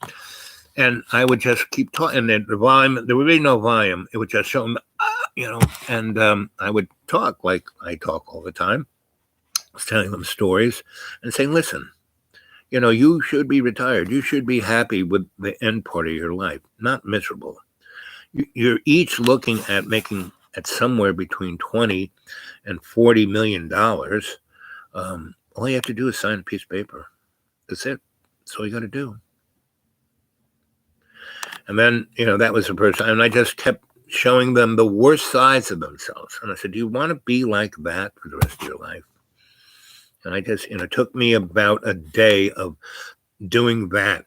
And I would just keep talking. And the volume, there would be no volume. It would just show them, and I would talk like I talk all the time. I was telling them stories and saying, listen, you should be retired. You should be happy with the end part of your life, not miserable. You're each looking at making at somewhere between $20 and $40 million. All you have to do is sign a piece of paper. That's it. That's all you got to do. And then, that was the first time. And I just kept showing them the worst sides of themselves. And I said, do you want to be like that for the rest of your life? And I just, it took me about a day of doing that,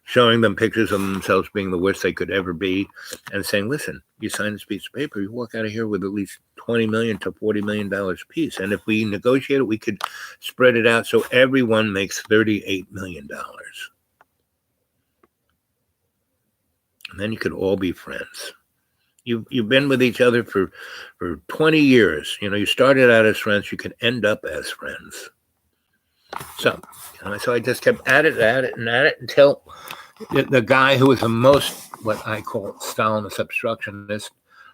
showing them pictures of themselves being the worst they could ever be and saying, listen, you sign this piece of paper, you walk out of here with at least $20 million to $40 million a piece. And if we negotiate it, we could spread it out so everyone makes $38 million. And then you could all be friends. You've been with each other for 20 years. You started out as friends. You can end up as friends. So I just kept at it until the guy who was the most, what I call Stalinist obstructionist,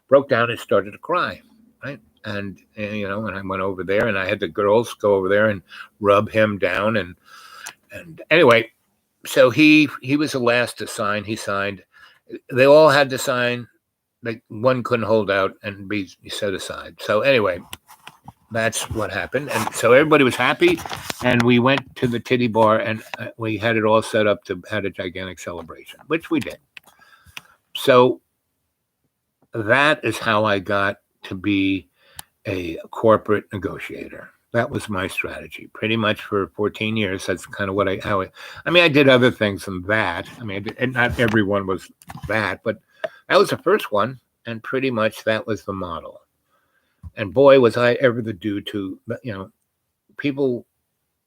broke down and started to cry, right? And I went over there, and I had the girls go over there and rub him down, and anyway, so he was the last to sign. He signed. They all had to sign. Like one couldn't hold out and be set aside. So anyway, that's what happened. And so everybody was happy. And we went to the titty bar and we had it all set up to have a gigantic celebration, which we did. So that is how I got to be a corporate negotiator. That was my strategy, pretty much for 14 years. That's kind of what I mean, I did other things than that. I mean, and not everyone was that, but that was the first one, and pretty much that was the model. And boy, was I ever the dude to, people,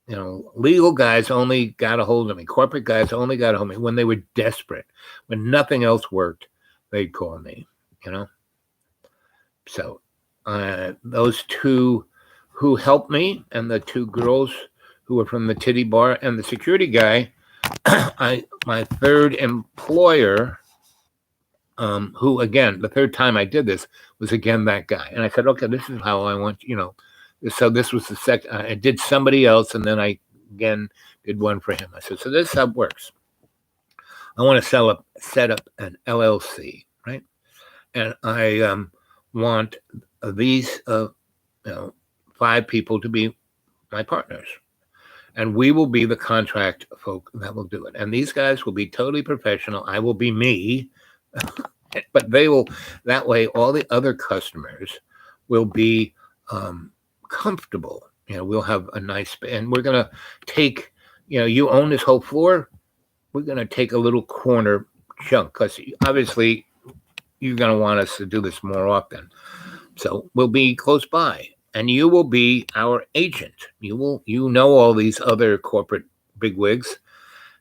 legal guys only got a hold of me. Corporate guys only got a hold of me when they were desperate, when nothing else worked. They'd call me, you know. So those two who helped me and the two girls who were from the titty bar and the security guy, my third employer, who again, the third time I did this was again that guy. And I said, okay, this is how I want, so this was the second, I did somebody else. And then I again did one for him. I said, so this is how it works. I want to set up an LLC, right? And I want these 5 people to be my partners, and we will be the contract folk that will do it. And these guys will be totally professional. I will be me, but they will. That way, all the other customers will be comfortable. We'll have a nice, and we're gonna take. You own this whole floor. We're gonna take a little corner chunk because obviously you're gonna want us to do this more often. So we'll be close by. And you will be our agent. You know all these other corporate bigwigs,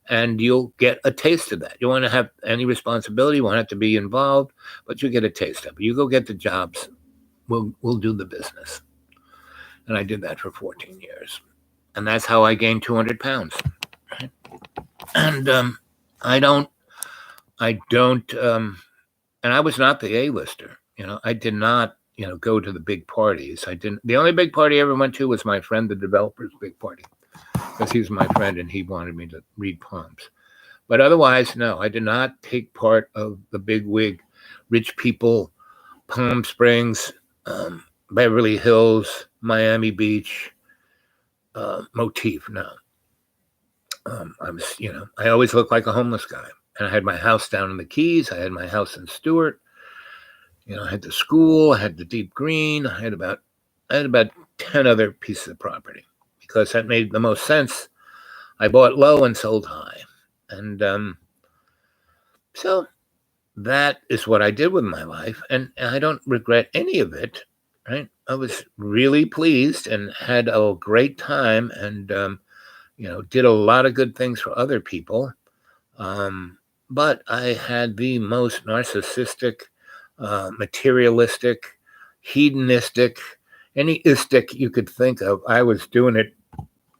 and you'll get a taste of that. You want to have any responsibility, you won't have to be involved, but you get a taste of it. You go get the jobs. We'll do the business. And I did that for 14 years, and that's how I gained 200 pounds. Right? And I don't, and I was not the A-lister. I did not go to the big parties. I didn't. The only big party I ever went to was my friend, the developer's big party, because he was my friend and he wanted me to read palms. But otherwise, no, I did not take part of the big wig, rich people, Palm Springs, Beverly Hills, Miami Beach motif. No, I was, I always looked like a homeless guy, and I had my house down in the Keys. I had my house in Stewart. I had the school, I had the deep green, I had about 10 other pieces of property because that made the most sense. I bought low and sold high. And so that is what I did with my life. And I don't regret any of it, right? I was really pleased and had a great time and, did a lot of good things for other people. But I had the most narcissistic, materialistic, hedonistic, any istic you could think of. I was doing it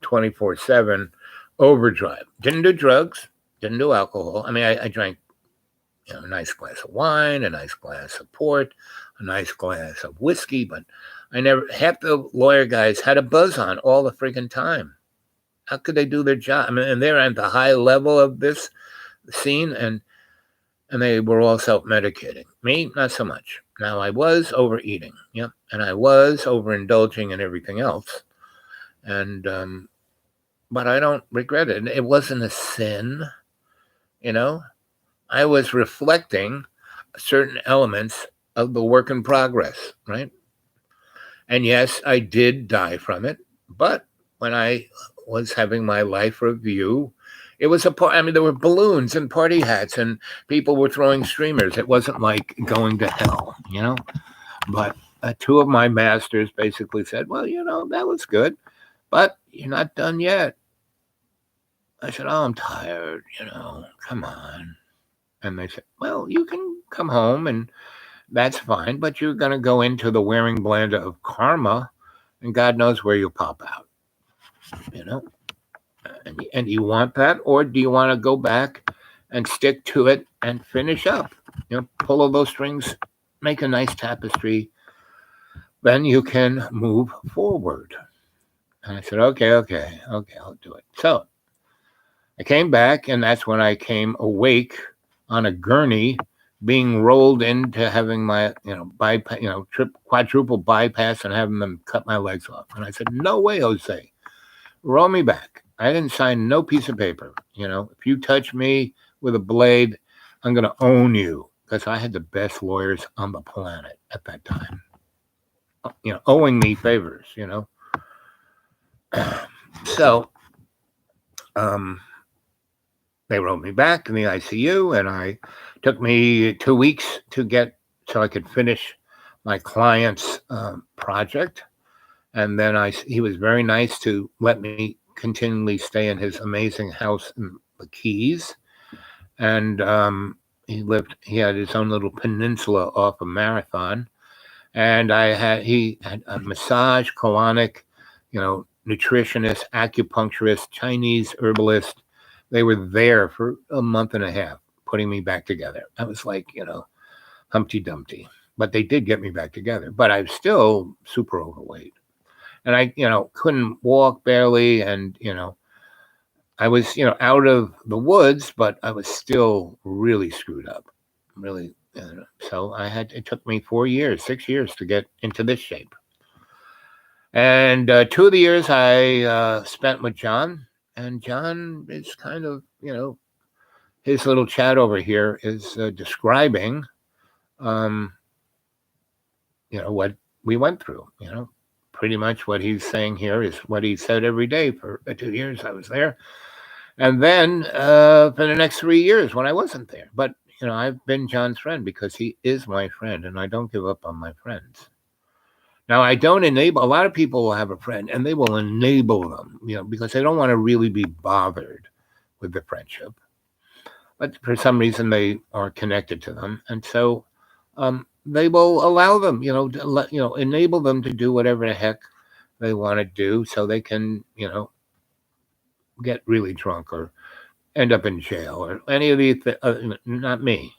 24/7, overdrive. Didn't do drugs, didn't do alcohol. I mean, I drank a nice glass of wine, a nice glass of port, a nice glass of whiskey, but I never, half the lawyer guys had a buzz on all the freaking time. How could they do their job? I mean, and they're at the high level of this scene, and they were all self-medicating. Me, not so much. Now, I was overeating, and I was overindulging in everything else. And, but I don't regret it. It wasn't a sin, I was reflecting certain elements of the work in progress, right? And yes, I did die from it. But when I was having my life review, it was there were balloons and party hats and people were throwing streamers. It wasn't like going to hell, But 2 of my masters basically said, well, that was good, but you're not done yet. I said, oh, I'm tired, come on. And they said, well, you can come home and that's fine, but you're going to go into the wearing blender of karma and God knows where you'll pop out, And you want that, or do you want to go back and stick to it and finish up? Pull all those strings, make a nice tapestry, then you can move forward. And I said, okay, I'll do it. So I came back, and that's when I came awake on a gurney being rolled into having my, bypass, quadruple bypass and having them cut my legs off. And I said, no way, Jose, roll me back. I didn't sign no piece of paper. If you touch me with a blade, I'm going to own you, because I had the best lawyers on the planet at that time, owing me favors. So um, they wrote me back in the ICU, and I took me 2 weeks to get so I could finish my client's project. And then he was very nice to let me continually stay in his amazing house in the Keys. And he had his own little peninsula off of Marathon. And he had a massage, colonic, nutritionist, acupuncturist, Chinese herbalist. They were there for a month and a half, putting me back together. I was like, Humpty Dumpty. But they did get me back together. But I was still super overweight. And I, couldn't walk barely. And, I was, out of the woods, but I was still really screwed up. Really. So it took me 6 years to get into this shape. And 2 of the years I spent with John. And John is kind of, his little chat over here is describing, what we went through, Pretty much what he's saying here is what he said every day for the 2 years I was there. And then for the next 3 years when I wasn't there. But, I've been John's friend because he is my friend, and I don't give up on my friends. Now, I don't enable. A lot of people will have a friend, and they will enable them, because they don't want to really be bothered with the friendship. But for some reason, they are connected to them. And so they will allow them, enable them to do whatever the heck they want to do so they can, get really drunk or end up in jail or any of these. Not me.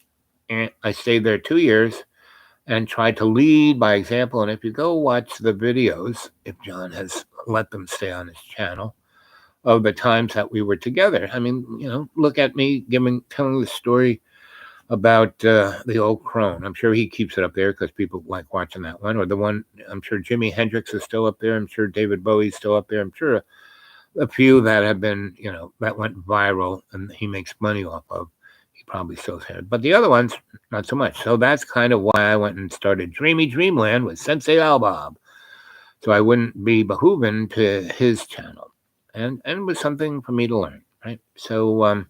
And I stayed there 2 years and tried to lead by example. And if you go watch the videos, if John has let them stay on his channel, of the times that we were together. I mean, look at me telling the story about the old crone. I'm sure he keeps it up there because people like watching that one. Or the one, I'm sure Jimi Hendrix is still up there. I'm sure David Bowie's still up there. I'm sure a few that have been, that went viral and he makes money off of, he probably still has. But the other ones, not so much. So that's kind of why I went and started Dreamy Dreamland with Sensei Albob. So I wouldn't be behooving to his channel. And it was something for me to learn, right? So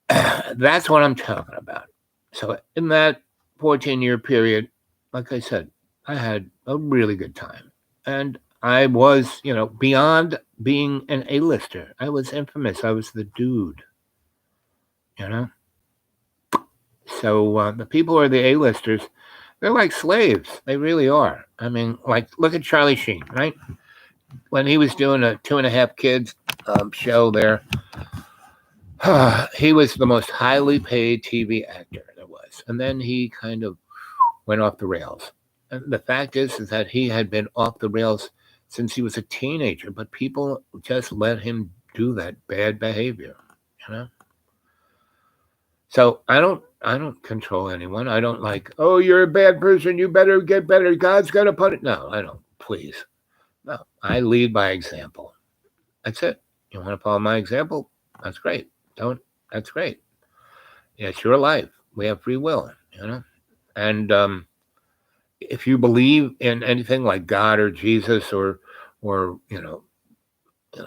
that's what I'm talking about. So in that 14-year period, like I said, I had a really good time. And I was, beyond being an A-lister. I was infamous. I was the dude, So the people who are the A-listers, they're like slaves. They really are. I mean, like, look at Charlie Sheen, right? When he was doing a 2.5 Kids show there, he was the most highly paid TV actor there was. And then he kind of went off the rails. And the fact is that he had been off the rails since he was a teenager, but people just let him do that bad behavior, So I don't control anyone. I don't like, oh, you're a bad person, you better get better. God's gonna put it. No, I don't. Please. No, I lead by example. That's it. You want to follow my example? That's great. Don't. That's great. It's your life. We have free will, And if you believe in anything like God or Jesus or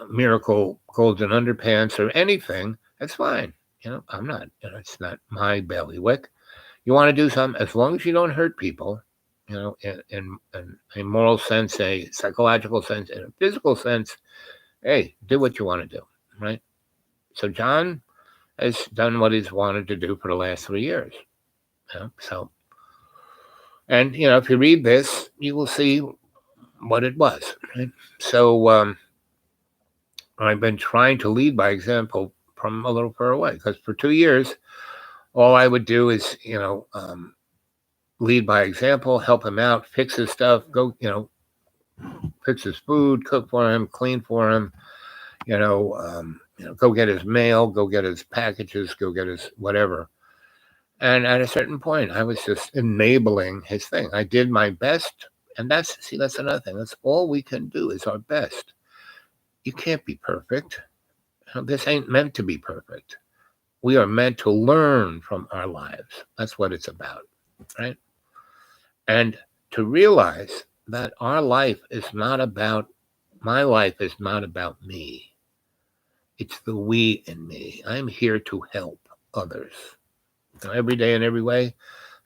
miracle golden underpants or anything, that's fine. I'm not. It's not my bailiwick. You want to do something as long as you don't hurt people. In a moral sense, a psychological sense, in a physical sense, hey, do what you want to do, right? So John has done what he's wanted to do for the last 3 years. So, and if you read this, you will see what it was. Right? So I've been trying to lead by example from a little far away because for 2 years, all I would do is lead by example, help him out, fix his stuff, go fix his food, cook for him, clean for him, go get his mail, go get his packages, go get his whatever. And at a certain point, I was just enabling his thing. I did my best. And that's another thing. That's all we can do is our best. You can't be perfect. This ain't meant to be perfect. We are meant to learn from our lives. That's what it's about, right? And to realize that our life is not about, my life is not about me. It's the we in me. I'm here to help others. So every day in every way,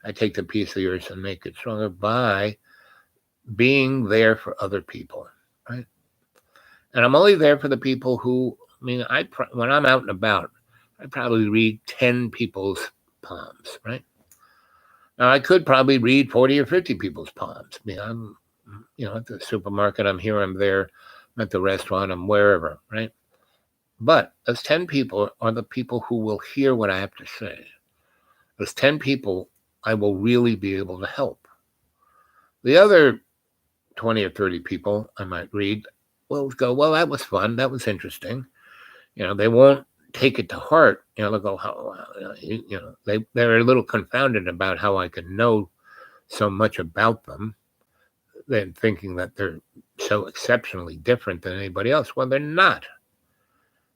I take the piece of yours and make it stronger by being there for other people, right? And I'm only there for the people who, I mean, when I'm out and about, I probably read 10 people's palms, right? Now, I could probably read 40 or 50 people's palms. I mean, I'm, at the supermarket, I'm here, I'm there, I'm at the restaurant, I'm wherever, right? But those 10 people are the people who will hear what I have to say. Those 10 people I will really be able to help. The other 20 or 30 people I might read will go, well, that was fun. That was interesting. They won't take it to heart. They'll go, they're a little confounded about how I can know so much about them, than thinking that they're so exceptionally different than anybody else. Well, they're not.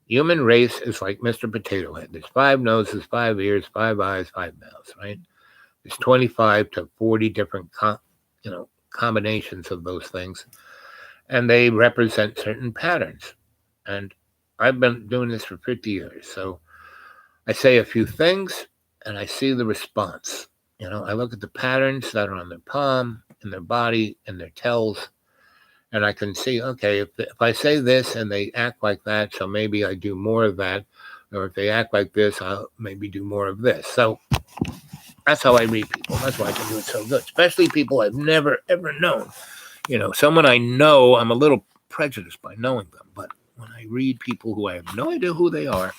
Human race is like Mr. Potato Head. There's 5 noses, 5 ears, 5 eyes, 5 mouths, right? There's 25 to 40 different combinations of those things, and they represent certain patterns. And I've been doing this for 50 years, so I say a few things, and I see the response. I look at the patterns that are on their palm, in their body, in their tells, and I can see, okay, if I say this and they act like that, so maybe I do more of that, or if they act like this, I'll maybe do more of this. So that's how I read people. That's why I can do it so good, especially people I've never, ever known. Someone I know, I'm a little prejudiced by knowing them, but when I read people who I have no idea who they are,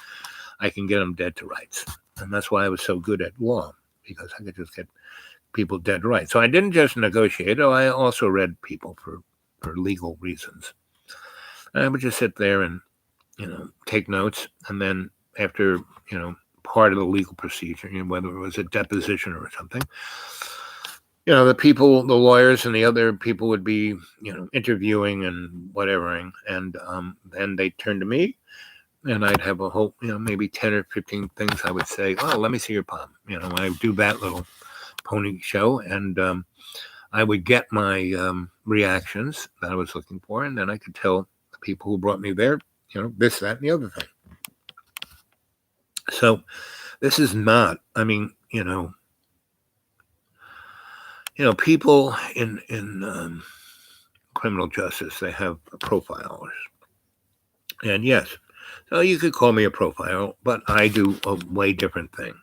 I can get them dead to rights. And that's why I was so good at law, because I could just get people dead to rights. So I didn't just negotiate, I also read people for legal reasons. And I would just sit there and, take notes. And then after, part of the legal procedure, whether it was a deposition or something, the lawyers and the other people would be, interviewing and whatevering. And then they'd turn to me, and I'd have a whole, maybe 10 or 15 things I would say, oh, let me see your palm. I do that little pony show, and I would get my reactions that I was looking for, and then I could tell the people who brought me there, this, that, and the other thing. So this is not, people in criminal justice, they have profilers. And yes, so you could call me a profiler, but I do a way different thing.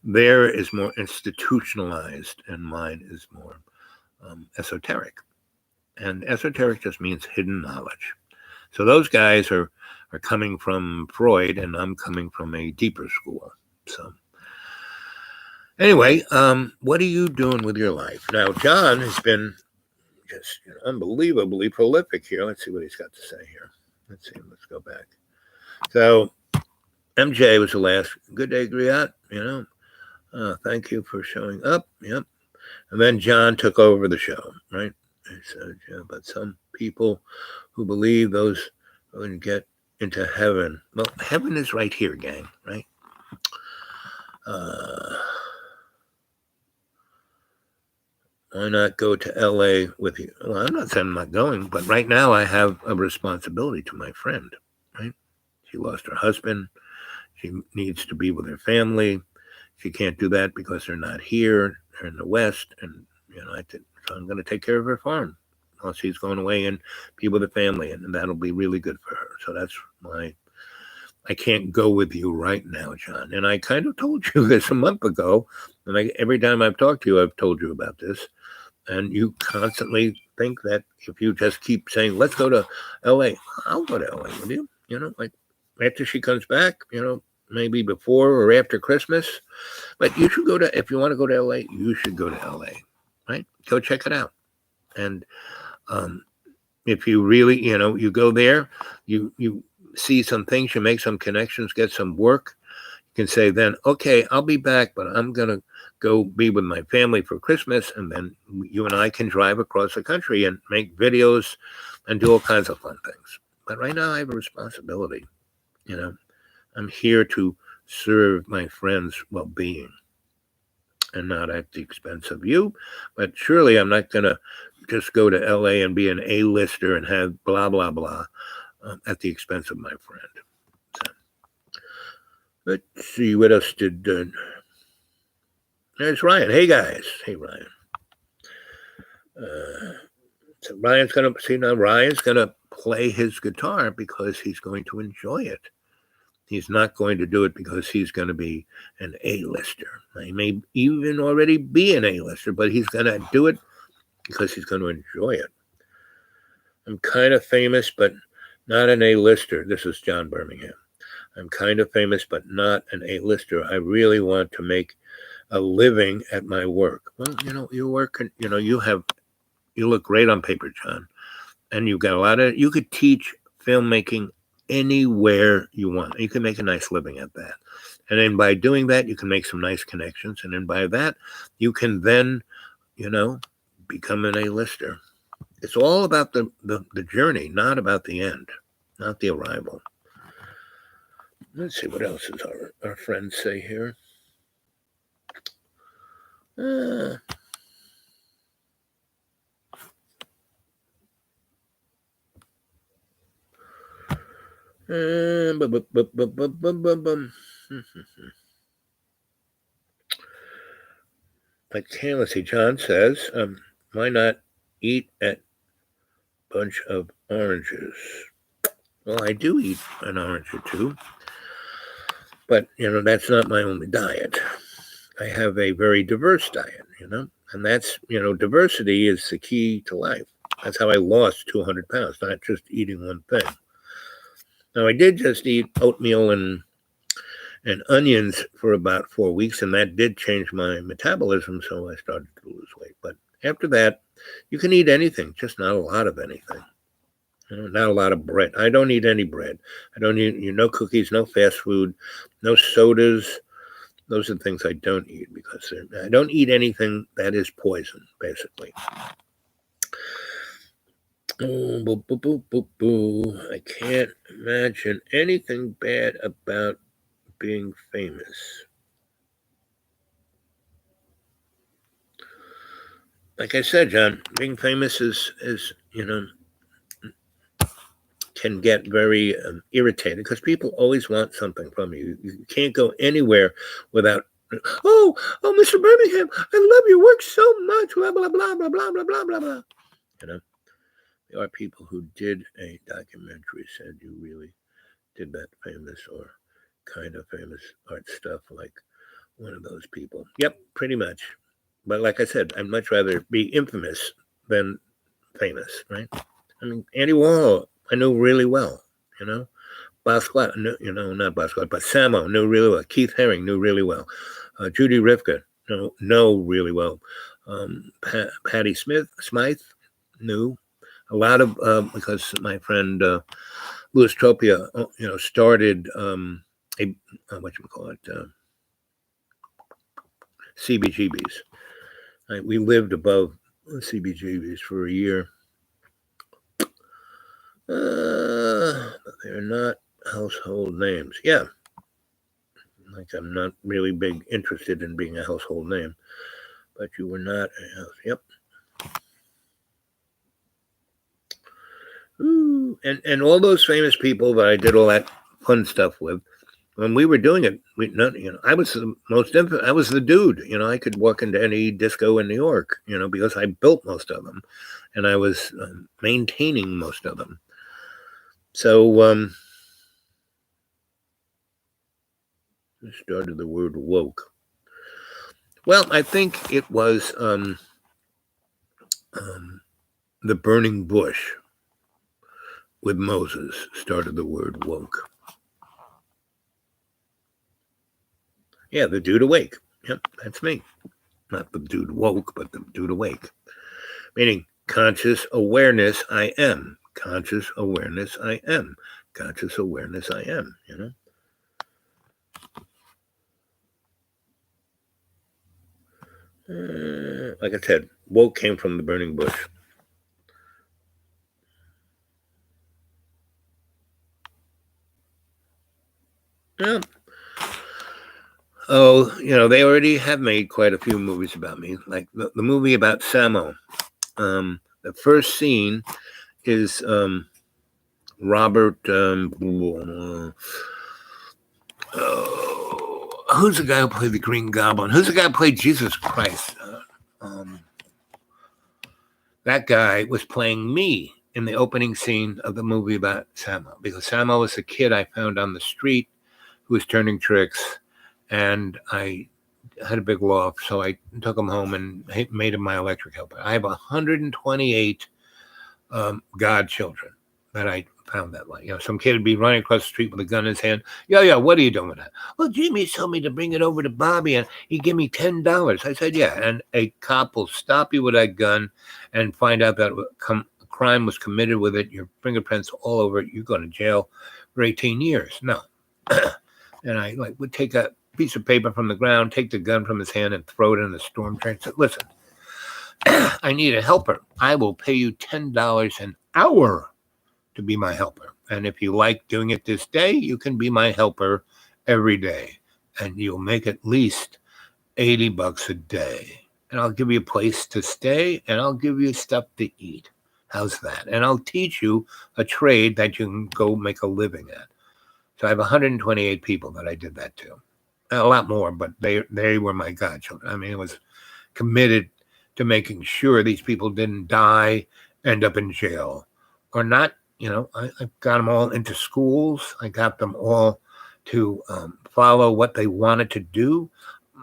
There is more institutionalized, and mine is more esoteric. And esoteric just means hidden knowledge. So those guys are coming from Freud, and I'm coming from a deeper school. So anyway, what are you doing with your life? Now, John has been just unbelievably prolific here. Let's see what he's got to say here. Let's go back. So MJ was the last. Good day, Griot. Thank you for showing up. Yep. And then John took over the show, right? So, but some people who believe those wouldn't get into heaven. Well, heaven is right here, gang, right? Why not go to LA with you? Well, I'm not saying I'm not going, but right now I have a responsibility to my friend, right? She lost her husband. She needs to be with her family. She can't do that because they're not here. They're in the West. And, so I'm going to take care of her farm while she's going away and be with the family. And that'll be really good for her. So that's why I can't go with you right now, John. And I kind of told you this a month ago. And every time I've talked to you, I've told you about this. And you constantly think that if you just keep saying, let's go to LA, I'll go to LA with you. Like after she comes back, maybe before or after Christmas. But you should if you want to go to LA, you should go to LA, right? Go check it out. And if you really, you go there, you see some things, you make some connections, get some work, can say then, okay, I'll be back, but I'm going to go be with my family for Christmas. And then you and I can drive across the country and make videos and do all kinds of fun things. But right now I have a responsibility. I'm here to serve my friends' well-being and not at the expense of you. But surely I'm not going to just go to LA and be an A-lister and have blah, blah, blah at the expense of my friend. So, let's see, what else did... there's Ryan. Hey, guys. Hey, Ryan. So Ryan's going to play his guitar because he's going to enjoy it. He's not going to do it because he's going to be an A-lister. He may even already be an A-lister, but he's going to do it because he's going to enjoy it. I'm kind of famous, but not an A-lister. This is John Birmingham. I'm kind of famous, but not an A-lister. I really want to make a living at my work. Well, you work, you look great on paper, John. And you've got you could teach filmmaking anywhere you want. You can make a nice living at that. And then by doing that, you can make some nice connections. And then by that, you can then, become an A-lister. It's all about the journey, not about the end, not the arrival. Let's see, what else does our friends say here? Let's see, John says, why not eat a bunch of oranges? Well, I do eat an orange or two, but, that's not my only diet. I have a very diverse diet, and that's, diversity is the key to life. That's how I lost 200 pounds, not just eating one thing. Now, I did just eat oatmeal and onions for about 4 weeks, and that did change my metabolism, so I started to lose weight. But after that, you can eat anything, just not a lot of anything. Not a lot of bread. I don't eat any bread. I don't eat no cookies, no fast food, no sodas. Those are things I don't eat because I don't eat anything that is poison, basically. Oh, boo, boo, boo, boo, boo. I can't imagine anything bad about being famous. Like I said, John, being famous is can get very irritating because people always want something from you. You can't go anywhere without, oh, Mr. Birmingham, I love your work so much, blah, blah, blah, blah, blah, blah, blah, blah, blah. There are people who did a documentary said you really did that famous or kind of famous art stuff like one of those people. Yep, pretty much. But like I said, I'd much rather be infamous than famous, right? I mean, Andy Warhol, I knew really well, Basquiat, not Basquiat, but Samo knew really well. Keith Haring knew really well. Judy Rivka know really well. Patti Smythe knew a lot of because my friend Louis Tropia, started CBGBs. We lived above CBGBs for a year. But they're not household names. Yeah. Like I'm not really big interested in being a household name. But you were not a house. Yep. Ooh. And all those famous people that I did all that fun stuff with, when we were doing it, I was I was the dude. I could walk into any disco in New York, because I built most of them, and I was maintaining most of them. So I started the word woke. Well, I think it was the burning bush with Moses started the word woke. Yeah, the dude awake. Yep, that's me. Not the dude woke, but the dude awake. Meaning conscious awareness, I am. Conscious awareness, I am. Conscious awareness, I am, Like I said, woke came from the burning bush. Yeah. Oh, they already have made quite a few movies about me. Like the movie about Samo. The first scene is Robert. Who's the guy who played the Green Goblin? Who's the guy who played Jesus Christ? That guy was playing me in the opening scene of the movie about Samo, because Samo was a kid I found on the street who was turning tricks, and I had a big loft, so I took him home and made him my electric helper. I have 128 godchildren that I found that way. Some kid would be running across the street with a gun in his hand. Yeah, what are you doing with that? Well, Jimmy told me to bring it over to Bobby, and he gave me $10. I said, yeah, and a cop will stop you with that gun and find out that a crime was committed with it. Your fingerprints all over it. You're going to jail for 18 years. No. And I would take a piece of paper from the ground, take the gun from his hand, and throw it in the storm drain. Said, listen, I need a helper. I will pay you $10 an hour to be my helper. And if you like doing it this day, you can be my helper every day. And you'll make at least $80 a day. And I'll give you a place to stay, and I'll give you stuff to eat. How's that? And I'll teach you a trade that you can go make a living at. So I have 128 people that I did that to. A lot more, but they were my godchildren. I mean, it was committed to making sure these people didn't die, end up in jail, or not. I got them all into schools. I got them all to follow what they wanted to do.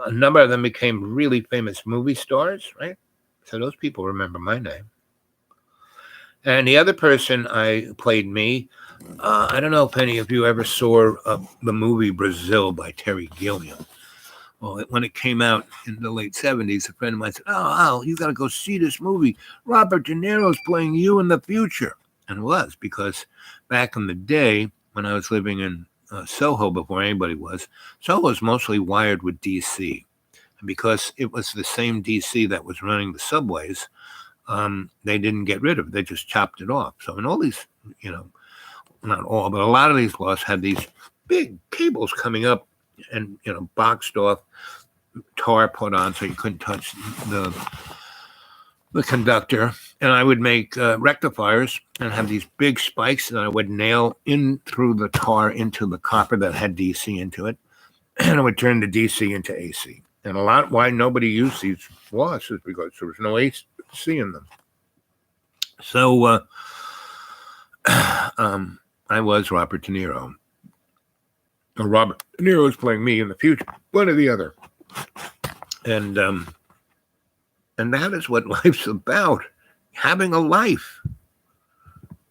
A number of them became really famous movie stars, right? So those people remember my name. And the other person I played me, I don't know if any of you ever saw the movie Brazil by Terry Gilliam. Well, when it came out in the late 70s, a friend of mine said, oh, Al, you got to go see this movie. Robert De Niro's playing you in the future. And it was, because back in the day, when I was living in Soho before anybody was, Soho was mostly wired with DC. And because it was the same DC that was running the subways, they didn't get rid of it. They just chopped it off. So in all these, not all, but a lot of these lots had these big cables coming up and, boxed off, tar put on so you couldn't touch the conductor. And I would make rectifiers and have these big spikes that I would nail in through the tar into the copper that had DC into it. And I would turn the DC into AC. And a lot why nobody used these lots is because there was no AC in them. So I was Robert De Niro. Or Robert De Niro was playing me in the future. One or the other. And that is what life's about. Having a life.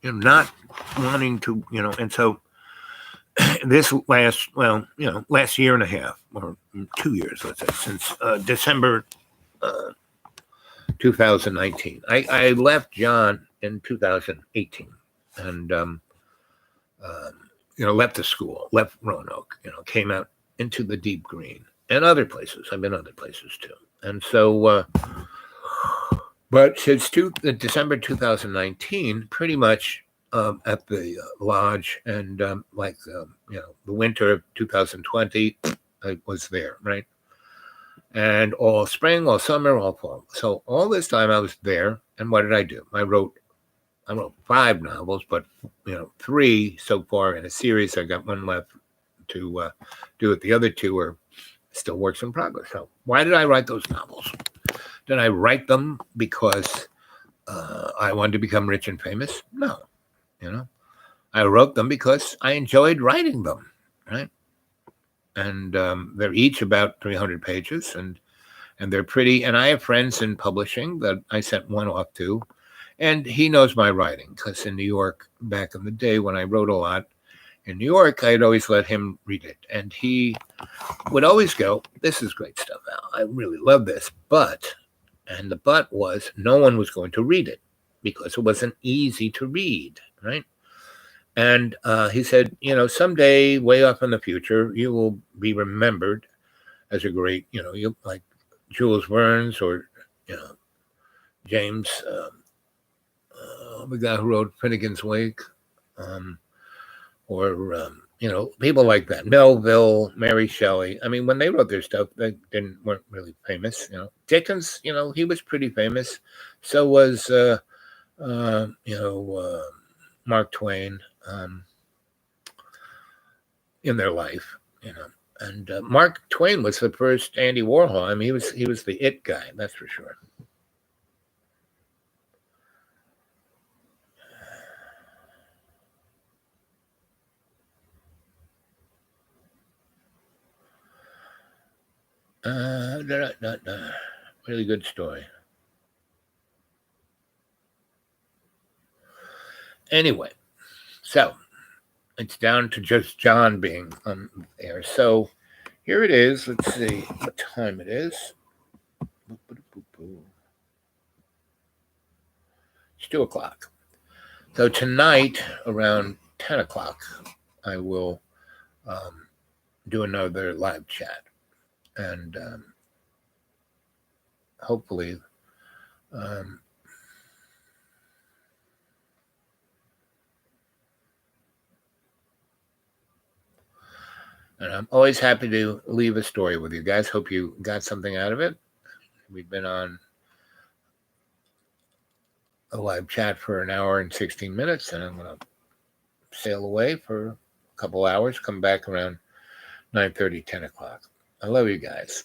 Not wanting to, and so this last year and a half, or 2 years, let's say, since December 2019. I left John in 2018 and, left the school, left Roanoke, came out into the deep green and other places. I've been other places too. And so, but since December 2019, pretty much at the lodge and the winter of 2020, I was there, right? And all spring, all summer, all fall. So all this time I was there. And what did I do? I wrote 5 novels, but 3 so far in a series. I got 1 left to do it. The other 2 are still works in progress. So why did I write those novels? Did I write them because I wanted to become rich and famous? No. I wrote them because I enjoyed writing them, right? And they're each about 300 pages, and they're pretty. And I have friends in publishing that I sent one off to, and he knows my writing because in New York, back in the day when I wrote a lot in New York, I'd always let him read it. And he would always go, this is great stuff, Al. I really love this. And the but was no one was going to read it because it wasn't easy to read, right? And he said, someday way off in the future, you will be remembered as a great, you like Jules Verne's or you know James, the guy who wrote Finnegan's Wake, um, or people like that. Melville, Mary Shelley. I mean, when they wrote their stuff, they weren't really famous. Dickens. He was pretty famous. So was uh, you know uh, Mark Twain in their life. And Mark Twain was the first Andy Warhol. I mean, he was the it guy. That's for sure. Really good story. Anyway, so it's down to just John being on air. So here it is. Let's see what time it is. It's 2 o'clock. So tonight around 10 o'clock, I will do another live chat, and hopefully. Um, and I'm always happy to leave a story with you guys. Hope you got something out of it. We've been on a live chat for an hour and 16 minutes, and I'm going to sail away for a couple hours, come back around 9:30, 10 o'clock. I love you guys.